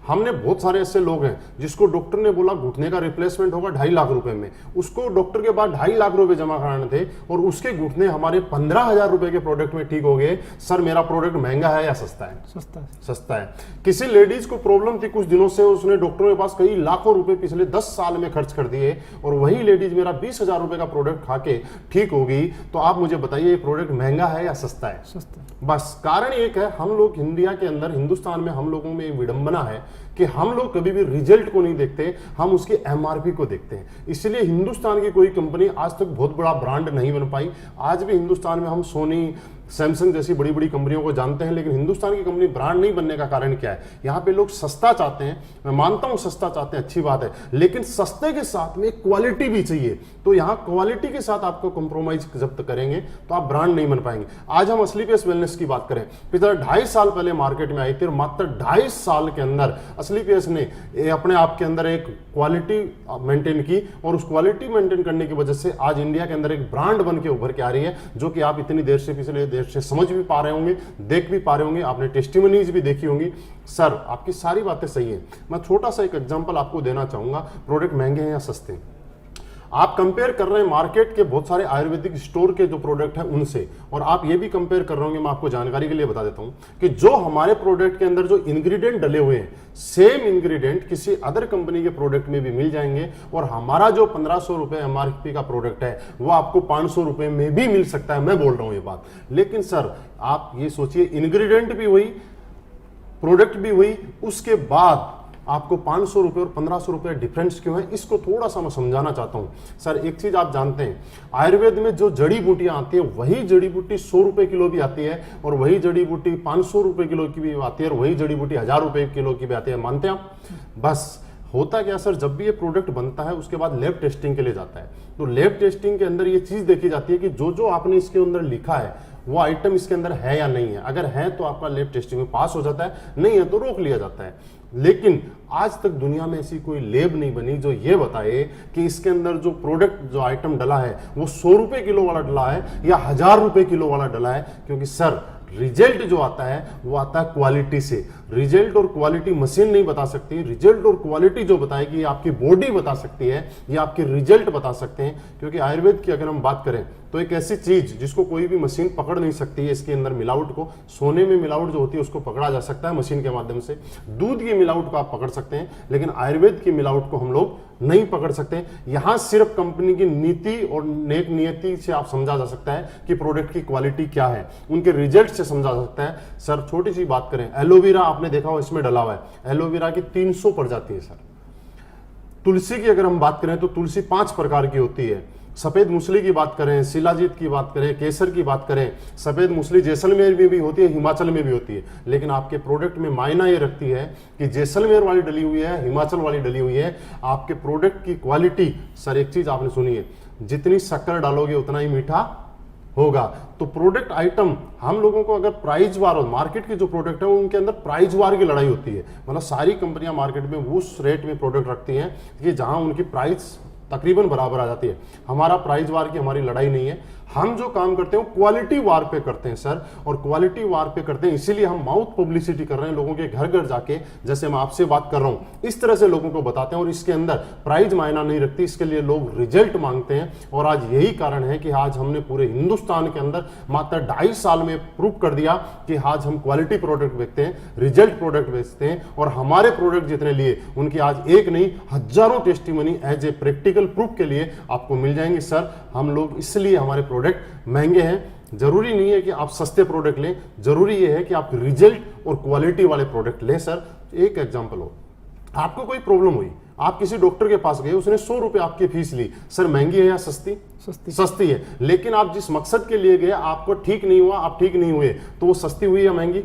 हमने बहुत सारे ऐसे लोग हैं जिसको डॉक्टर ने बोला घुटने का रिप्लेसमेंट होगा 2.5 लाख रुपए में, उसको डॉक्टर के बाद 2.5 लाख रुपए जमा कराने थे, और उसके घुटने हमारे 15,000 रुपए के प्रोडक्ट में ठीक हो गए। सर मेरा प्रोडक्ट महंगा है या सस्ता है? सस्ता है। सस्ता है। किसी लेडीज को प्रॉब्लम थी कुछ दिनों से, उसने डॉक्टरों के पास कई लाखों रुपए पिछले 10 साल में खर्च कर दिए, और वही लेडीज मेरा 20,000 रुपए का प्रोडक्ट खा के ठीक होगी। तो आप मुझे बताइए ये प्रोडक्ट महंगा है या सस्ता है? सस्ता। बस कारण एक है, हम लोग इंडिया के अंदर, हिंदुस्तान में हम लोगों में एक विडंबना है कि हम लोग कभी भी रिजल्ट को नहीं देखते, हम उसके एमआरपी को देखते हैं। इसलिए हिंदुस्तान की कोई कंपनी आज तक बहुत बड़ा ब्रांड नहीं बन पाई। आज भी हिंदुस्तान में हम सोनी, सैमसंग जैसी बड़ी बड़ी कंपनियों को जानते हैं, लेकिन हिंदुस्तान की कंपनी ब्रांड नहीं बनने का कारण क्या है? यहाँ पे लोग सस्ता चाहते हैं। मैं मानता हूँ सस्ता चाहते हैं, अच्छी बात है, लेकिन सस्ते के साथ में क्वालिटी भी चाहिए। तो यहाँ क्वालिटी के साथ आपको कॉम्प्रोमाइज जब तक करेंगे तो आप ब्रांड नहीं बन पाएंगे। आज हम असली पेस वेलनेस की बात करें, पिछले 2.5 साल पहले मार्केट में आई थी, और मात्र 2.5 साल के अंदर असली पेस ने अपने आप के अंदर एक क्वालिटी मेंटेन की, और उस क्वालिटी मेंटेन करने की वजह से आज इंडिया के अंदर एक ब्रांड बन के उभर के आ रही है, जो कि आप इतनी देर से पिछले देर से समझ भी पा रहे होंगे, देख भी पा रहे होंगे, आपने टेस्टिमनीज भी देखी होंगी। सर आपकी सारी बातें सही हैं। मैं छोटा सा एक एग्जांपल आपको देना चाहूंगा, प्रोडक्ट महंगे हैं या सस्ते हैं। आप कंपेयर कर रहे हैं मार्केट के बहुत सारे आयुर्वेदिक स्टोर के जो प्रोडक्ट हैं उनसे, और आप ये भी कंपेयर कर रहे होंगे, मैं आपको जानकारी के लिए बता देता हूं कि जो हमारे प्रोडक्ट के अंदर जो इंग्रेडिएंट डले हुए हैं, सेम इंग्रेडिएंट किसी अदर कंपनी के प्रोडक्ट में भी मिल जाएंगे, और हमारा जो 1500 रुपए एमआरपी का प्रोडक्ट है वो आपको 500 रुपए में भी मिल सकता है। मैं बोल रहा हूं ये बात। लेकिन सर आप ये सोचिए, इंग्रेडिएंट भी वही, प्रोडक्ट भी वही, उसके बाद आपको 500 रुपये और 1500 रुपये डिफरेंस क्यों है, इसको थोड़ा सा मैं समझाना चाहता हूँ। सर एक चीज आप जानते हैं, आयुर्वेद में जो जड़ी बूटियां आती है वही जड़ी बूटी 100 रुपए किलो भी आती है, और वही जड़ी बूटी 500 रुपए किलो की भी आती है, और वही जड़ी बूटी 1000 रुपए किलो की भी आती है। मानते हैं आप? बस होता क्या सर, जब भी ये प्रोडक्ट बनता है उसके बाद लैब टेस्टिंग के लिए जाता है, तो लैब टेस्टिंग के अंदर ये चीज देखी जाती है कि जो जो आपने इसके अंदर लिखा है वो आइटम इसके अंदर है या नहीं है। अगर है तो आपका लैब टेस्टिंग में पास हो जाता है, नहीं है तो रोक लिया जाता है। लेकिन आज तक दुनिया में ऐसी कोई लैब नहीं बनी जो ये बताए कि इसके अंदर जो प्रोडक्ट जो आइटम डला है वो 100 रुपए किलो वाला डला है या 1000 रुपए किलो वाला डला है। क्योंकि सर रिजल्ट जो आता है वो आता है क्वालिटी से। रिजल्ट और क्वालिटी मशीन नहीं बता सकती, रिजल्ट और क्वालिटी जो बताएगी ये आपकी बॉडी बता सकती है, ये आपके रिजल्ट बता सकते हैं। क्योंकि आयुर्वेद की अगर हम बात करें तो एक ऐसी चीज जिसको कोई भी मशीन पकड़ नहीं सकती है, इसके अंदर मिलावट को, सोने में मिलावट जो होती है उसको पकड़ा जा सकता है मशीन के माध्यम से, दूध की मिलावट को आप पकड़ सकते हैं, लेकिन आयुर्वेद की मिलावट को हम लोग नहीं पकड़ सकते। यहां सिर्फ कंपनी की नीति और नेक नियति से आप समझा जा सकता है कि प्रोडक्ट की क्वालिटी क्या है, उनके रिजल्ट से समझा जा सकता है। सर छोटी सी बात करें, एलोवेरा आपने देखा हो इसमें डला हुआ है, एलोवेरा की 300 प्रजाति है सर। तुलसी की अगर हम बात करें तो तुलसी 5 प्रकार की होती है। सफेद मूसली की बात करें, शिलाजीत की बात करें, केसर की बात करें, सफेद मूसली जैसलमेर में भी होती है, हिमाचल में भी होती है। लेकिन आपके प्रोडक्ट में मायना ये रखती है कि जैसलमेर वाली डली हुई है, हिमाचल वाली डली हुई है। आपके प्रोडक्ट की क्वालिटी, सर एक चीज आपने सुनी है, जितनी शक्कर डालोगे उतना ही मीठा होगा। तो प्रोडक्ट आइटम हम लोगों को अगर प्राइस वार हो, मार्केट के जो प्रोडक्ट है उनके अंदर प्राइस वार की लड़ाई होती है। मतलब सारी कंपनियां मार्केट में उस रेट में प्रोडक्ट रखती हैं कि जहां उनकी प्राइस तकरीबन बराबर आ जाती है। हमारा प्राइस वार की हमारी लड़ाई नहीं है, हम जो काम करते हैं वो क्वालिटी वार पे करते हैं सर, और क्वालिटी वार पे करते हैं इसीलिए हम माउथ पब्लिसिटी कर रहे हैं, लोगों के घर घर जाके जैसे मैं आपसे बात कर रहा हूं इस तरह से लोगों को बताते हैं। और इसके अंदर प्राइस मायना नहीं रखती, इसके लिए लोग रिजल्ट मांगते हैं। और आज यही कारण है कि आज हमने पूरे हिंदुस्तान के अंदर मात्र 2.5 साल में प्रूव कर दिया कि आज हम क्वालिटी प्रोडक्ट बेचते हैं, रिजल्ट प्रोडक्ट बेचते हैं। और हमारे प्रोडक्ट जितने लिए उनकी आज एक नहीं हजारों testimony as a practical proof के लिए आपको मिल जाएंगे। सर हम लोग इसलिए हमारे प्रोडक्ट महंगे हैं, जरूरी नहीं है कि आप सस्ते प्रोडक्ट लें, जरूरी यह है कि आप रिजल्ट और क्वालिटी वाले प्रोडक्ट लें। सर एक एग्जांपल हो, आपको कोई प्रॉब्लम हुई, आप किसी डॉक्टर के पास गए, उसने 100 रुपए आपकी फीस ली, सर महंगी है या सस्ती? सस्ती है। लेकिन आप जिस मकसद के लिए गए आपको ठीक नहीं हुआ, आप ठीक नहीं हुए, तो वो सस्ती हुई या महंगी?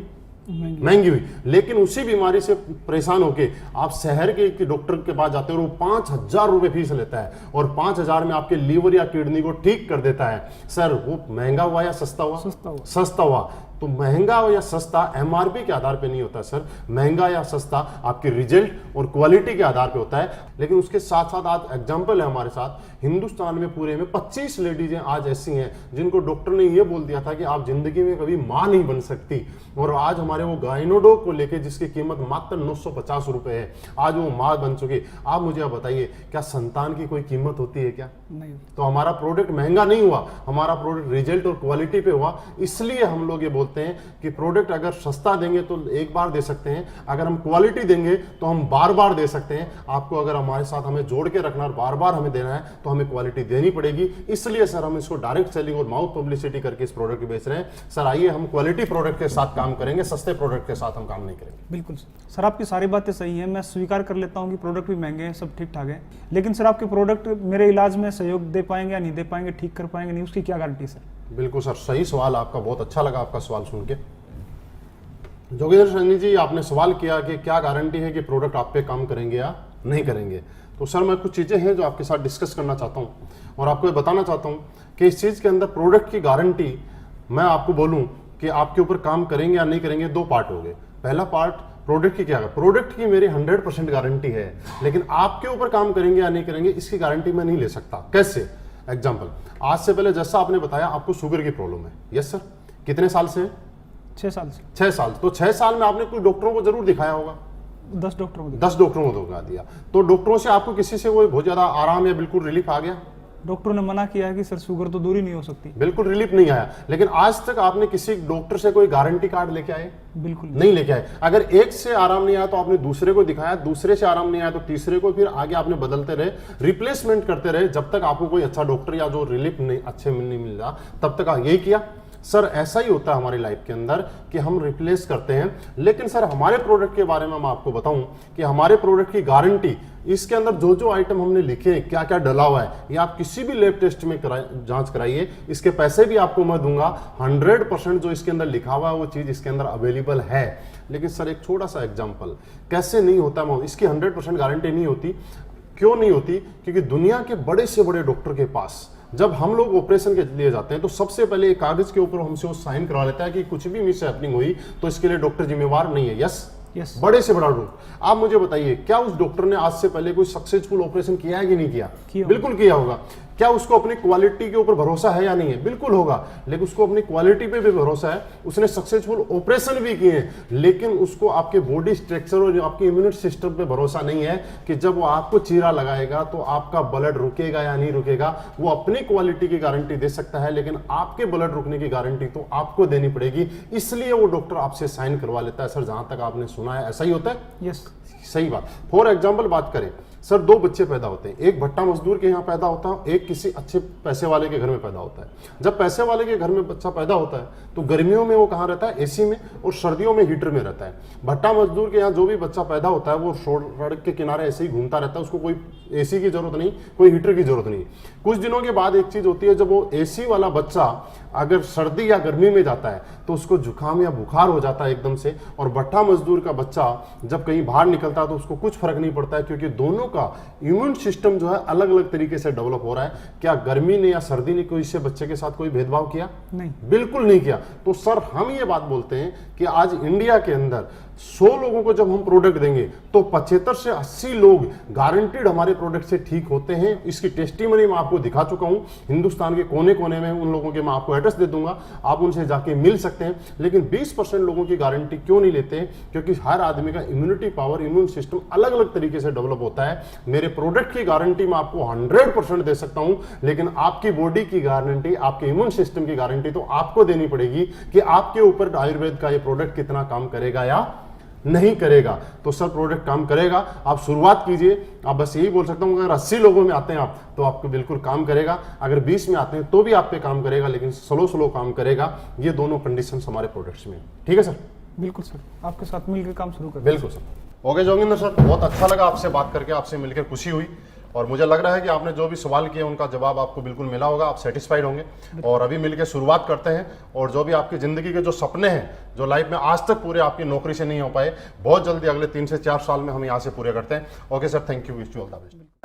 महंगी हुई। लेकिन उसी बीमारी से परेशान होके आप शहर के डॉक्टर के पास जाते हो और वो 5000 रुपए फीस लेता है और 5000 में आपके लीवर या किडनी को ठीक कर देता है। सर वो महंगा हुआ या सस्ता हुआ? सस्ता हुआ। तो महंगा या सस्ता एमआरपी के आधार पे नहीं होता सर, महंगा या सस्ता आपके रिजल्ट और क्वालिटी के आधार पे होता है। लेकिन उसके साथ साथ आज एग्जांपल है हमारे साथ, हिंदुस्तान में पूरे में 25 लेडीजें आज ऐसी हैं जिनको डॉक्टर ने ये बोल दिया था कि आप जिंदगी में कभी मां नहीं बन सकती, और आज हमारे वो गाइनोडोक को लेके जिसकी कीमत मात्र 950 रुपए है, आज वो मां बन चुकी। आप मुझे आप बताइए, क्या संतान की कोई कीमत होती है क्या? नहीं। तो हमारा प्रोडक्ट महंगा नहीं हुआ, हमारा प्रोडक्ट रिजल्ट और क्वालिटी पे हुआ। इसलिए हम लोग ये बोलते हैं कि प्रोडक्ट अगर सस्ता देंगे तो एक बार दे सकते हैं, अगर हम क्वालिटी देंगे तो हम बार बार दे सकते हैं। आपको अगर हमारे साथ हमें जोड़ के रखना और बार बार हमें देना है तो हमें क्वालिटी देनी पड़ेगी। इसलिए सर हम इसको डायरेक्ट सेलिंग और माउथ पब्लिसिटी करके इस प्रोडक्ट को बेच रहे हैं। सर आइए हम क्वालिटी प्रोडक्ट के साथ काम करेंगे, सस्ते प्रोडक्ट के साथ हम काम नहीं करेंगे। बिल्कुल सर, आपकी सारी बातें सही हैं, मैं स्वीकार कर लेता हूं कि प्रोडक्ट भी महंगे हैं, सब ठीक ठाक है। लेकिन सर आपके प्रोडक्ट मेरे इलाज में सहयोग दे पाएंगे या नहीं दे पाएंगे, ठीक कर पाएंगे नहीं, उसकी क्या गारंटी सर? बिल्कुल सर, सही सवाल आपका, बहुत अच्छा लगा आपका सवाल सुन के। जोगेंद्र सैनी जी, आपने सवाल किया कि क्या गारंटी है कि प्रोडक्ट आप पे काम करेंगे या नहीं करेंगे। तो सर मैं कुछ चीज़ें हैं जो आपके साथ डिस्कस करना चाहता हूँ और आपको बताना चाहता हूँ कि इस चीज़ के अंदर प्रोडक्ट की गारंटी मैं आपको बोलूँ कि आपके ऊपर काम करेंगे या नहीं करेंगे, 2 पार्ट हो गए। पहला पार्ट प्रोडक्ट की क्या है, प्रोडक्ट की मेरी 100% गारंटी है, लेकिन आपके ऊपर काम करेंगे या नहीं करेंगे इसकी गारंटी मैं नहीं ले सकता। कैसे? एग्जाम्पल, आज से पहले जैसा आपने बताया आपको शुगर की प्रॉब्लम है, यस सर, कितने साल से? 6 साल से। 6 साल। तो 6 साल में आपने कुछ डॉक्टरों को जरूर दिखाया होगा, 10 डॉक्टरों को 10 डॉक्टरों को दिखा दिया। तो डॉक्टरों से आपको किसी से कोई बहुत ज्यादा आराम या बिल्कुल रिलीफ आ गया? डॉक्टरों ने मना किया है कि सर शुगर तो दूर ही नहीं हो सकती, बिल्कुल रिलीफ नहीं आया। लेकिन आज तक आपने किसी डॉक्टर से कोई गारंटी कार्ड लेके आए? बिल्कुल नहीं लेके आए। अगर एक से आराम नहीं आया तो आपने दूसरे को दिखाया, दूसरे से आराम नहीं आया तो तीसरे को, फिर आगे आपने बदलते रहे, रिप्लेसमेंट करते रहे, जब तक आपको कोई अच्छा डॉक्टर या जो रिलीफ नहीं अच्छे नहीं मिल रहा तब तक यही किया। सर ऐसा ही होता है हमारी लाइफ के अंदर कि हम रिप्लेस करते हैं, लेकिन सर हमारे प्रोडक्ट के बारे में मैं आपको बताऊं कि हमारे प्रोडक्ट की गारंटी, इसके अंदर जो जो आइटम हमने लिखे हैं, क्या क्या डला हुआ है, ये आप किसी भी लैब टेस्ट में जांच कराइए, इसके पैसे भी आपको मैं दूंगा। 100% जो इसके अंदर लिखा हुआ है वो चीज इसके अंदर अवेलेबल है। लेकिन सर एक छोटा सा एग्जांपल, कैसे नहीं होता, इसकी 100% गारंटी नहीं होती। क्यों नहीं होती? क्योंकि दुनिया के बड़े से बड़े डॉक्टर के पास जब हम लोग ऑपरेशन के लिए जाते हैं तो सबसे पहले एक कागज के ऊपर हमसे वो साइन करवा लेता है कि कुछ भी मिस हैपनिंग हुई तो इसके लिए डॉक्टर जिम्मेवार नहीं है। यस, बड़े से बड़ा डॉक्टर। आप मुझे बताइए, क्या उस डॉक्टर ने आज से पहले कोई सक्सेसफुल ऑपरेशन किया है कि नहीं किया? बिल्कुल किया होगा। क्या उसको अपनी क्वालिटी के ऊपर भरोसा है या नहीं है? बिल्कुल होगा। लेकिन उसको अपनी क्वालिटी पे भी भरोसा है, उसने सक्सेसफुल ऑपरेशन भी किए हैं, लेकिन उसको आपके बॉडी स्ट्रक्चर और आपके इम्यूनिटी सिस्टम पे भरोसा नहीं है कि जब वो आपको चीरा लगाएगा तो आपका ब्लड रुकेगा या नहीं रुकेगा। वो अपनी क्वालिटी की गारंटी दे सकता है, लेकिन आपके ब्लड रुकने की गारंटी तो आपको देनी पड़ेगी, इसलिए वो डॉक्टर आपसे साइन करवा लेता है। सर जहां तक आपने सुना है ऐसा ही होता है? यस, सही बात। फॉर एग्जाम्पल बात करें सर, 2 बच्चे पैदा होते हैं, एक भट्टा मजदूर के यहाँ पैदा होता है, एक किसी अच्छे पैसे वाले के घर में पैदा होता है। जब पैसे वाले के घर में बच्चा पैदा होता है तो गर्मियों में वो कहाँ रहता है? एसी में, और सर्दियों में हीटर में रहता है। भट्टा मजदूर के यहाँ जो भी बच्चा पैदा होता है वो सड़क के किनारे ऐसे ही घूमता रहता है, उसको कोई एसी की जरूरत नहीं, कोई हीटर की जरूरत नहीं। कुछ दिनों के बाद एक चीज होती है, जब वो एसी वाला बच्चा अगर सर्दी या गर्मी में जाता है तो उसको जुकाम या बुखार हो जाता है एकदम से, और भट्टा मजदूर का बच्चा जब कहीं बाहर निकलता है तो उसको कुछ फर्क नहीं पड़ता है, क्योंकि दोनों का इम्यून सिस्टम जो है अलग अलग तरीके से डेवलप हो रहा है। क्या गर्मी ने या सर्दी ने कोई इससे बच्चे के साथ कोई भेदभाव किया? नहीं, बिल्कुल नहीं किया। तो सर हम ये बात बोलते हैं कि आज इंडिया के अंदर 100 लोगों को जब हम प्रोडक्ट देंगे तो 75 से 80 लोग गारंटीड हमारे प्रोडक्ट से ठीक होते हैं। इसकी टेस्टिमनी मैं आपको दिखा चुका हूं, हिंदुस्तान के कोने कोने में उन लोगों के मैं आपको एड्रेस दे दूंगा, आप उनसे जाके मिल सकते हैं। लेकिन 20% लोगों की गारंटी क्यों नहीं लेते? क्योंकि हर आदमी का इम्यूनिटी पावर, इम्यून सिस्टम अलग अलग तरीके से डेवलप होता है। मेरे प्रोडक्ट की गारंटी मैं आपको 100% दे सकता हूं, लेकिन आपकी बॉडी की गारंटी, आपके इम्यून सिस्टम की गारंटी तो आपको देनी पड़ेगी कि आपके ऊपर आयुर्वेद का ये प्रोडक्ट कितना काम करेगा या नहीं करेगा। तो सर प्रोडक्ट काम करेगा, आप शुरुआत कीजिए। आप बस यही बोल सकता हूं, अगर 80 लोगों में आते हैं आप तो आपको बिल्कुल काम करेगा, अगर 20 में आते हैं तो भी आप पे काम करेगा, लेकिन स्लो काम करेगा। ये दोनों कंडीशन हमारे प्रोडक्ट्स में। ठीक है सर? बिल्कुल सर, आपके साथ मिलकर काम शुरू कर। बिल्कुल सर। ओके जोगिंदर सर, बहुत अच्छा लगा आपसे बात करके, आपसे मिलकर खुशी हुई, और मुझे लग रहा है कि आपने जो भी सवाल किए उनका जवाब आपको बिल्कुल मिला होगा, आप सेटिस्फाइड होंगे। और अभी मिलकर शुरुआत करते हैं, और जो भी आपकी ज़िंदगी के जो सपने हैं, जो लाइफ में आज तक पूरे आपकी नौकरी से नहीं हो पाए, बहुत जल्दी अगले 3 से 4 साल में हम यहाँ से पूरे करते हैं। Okay sir, thank you, wish you all the best.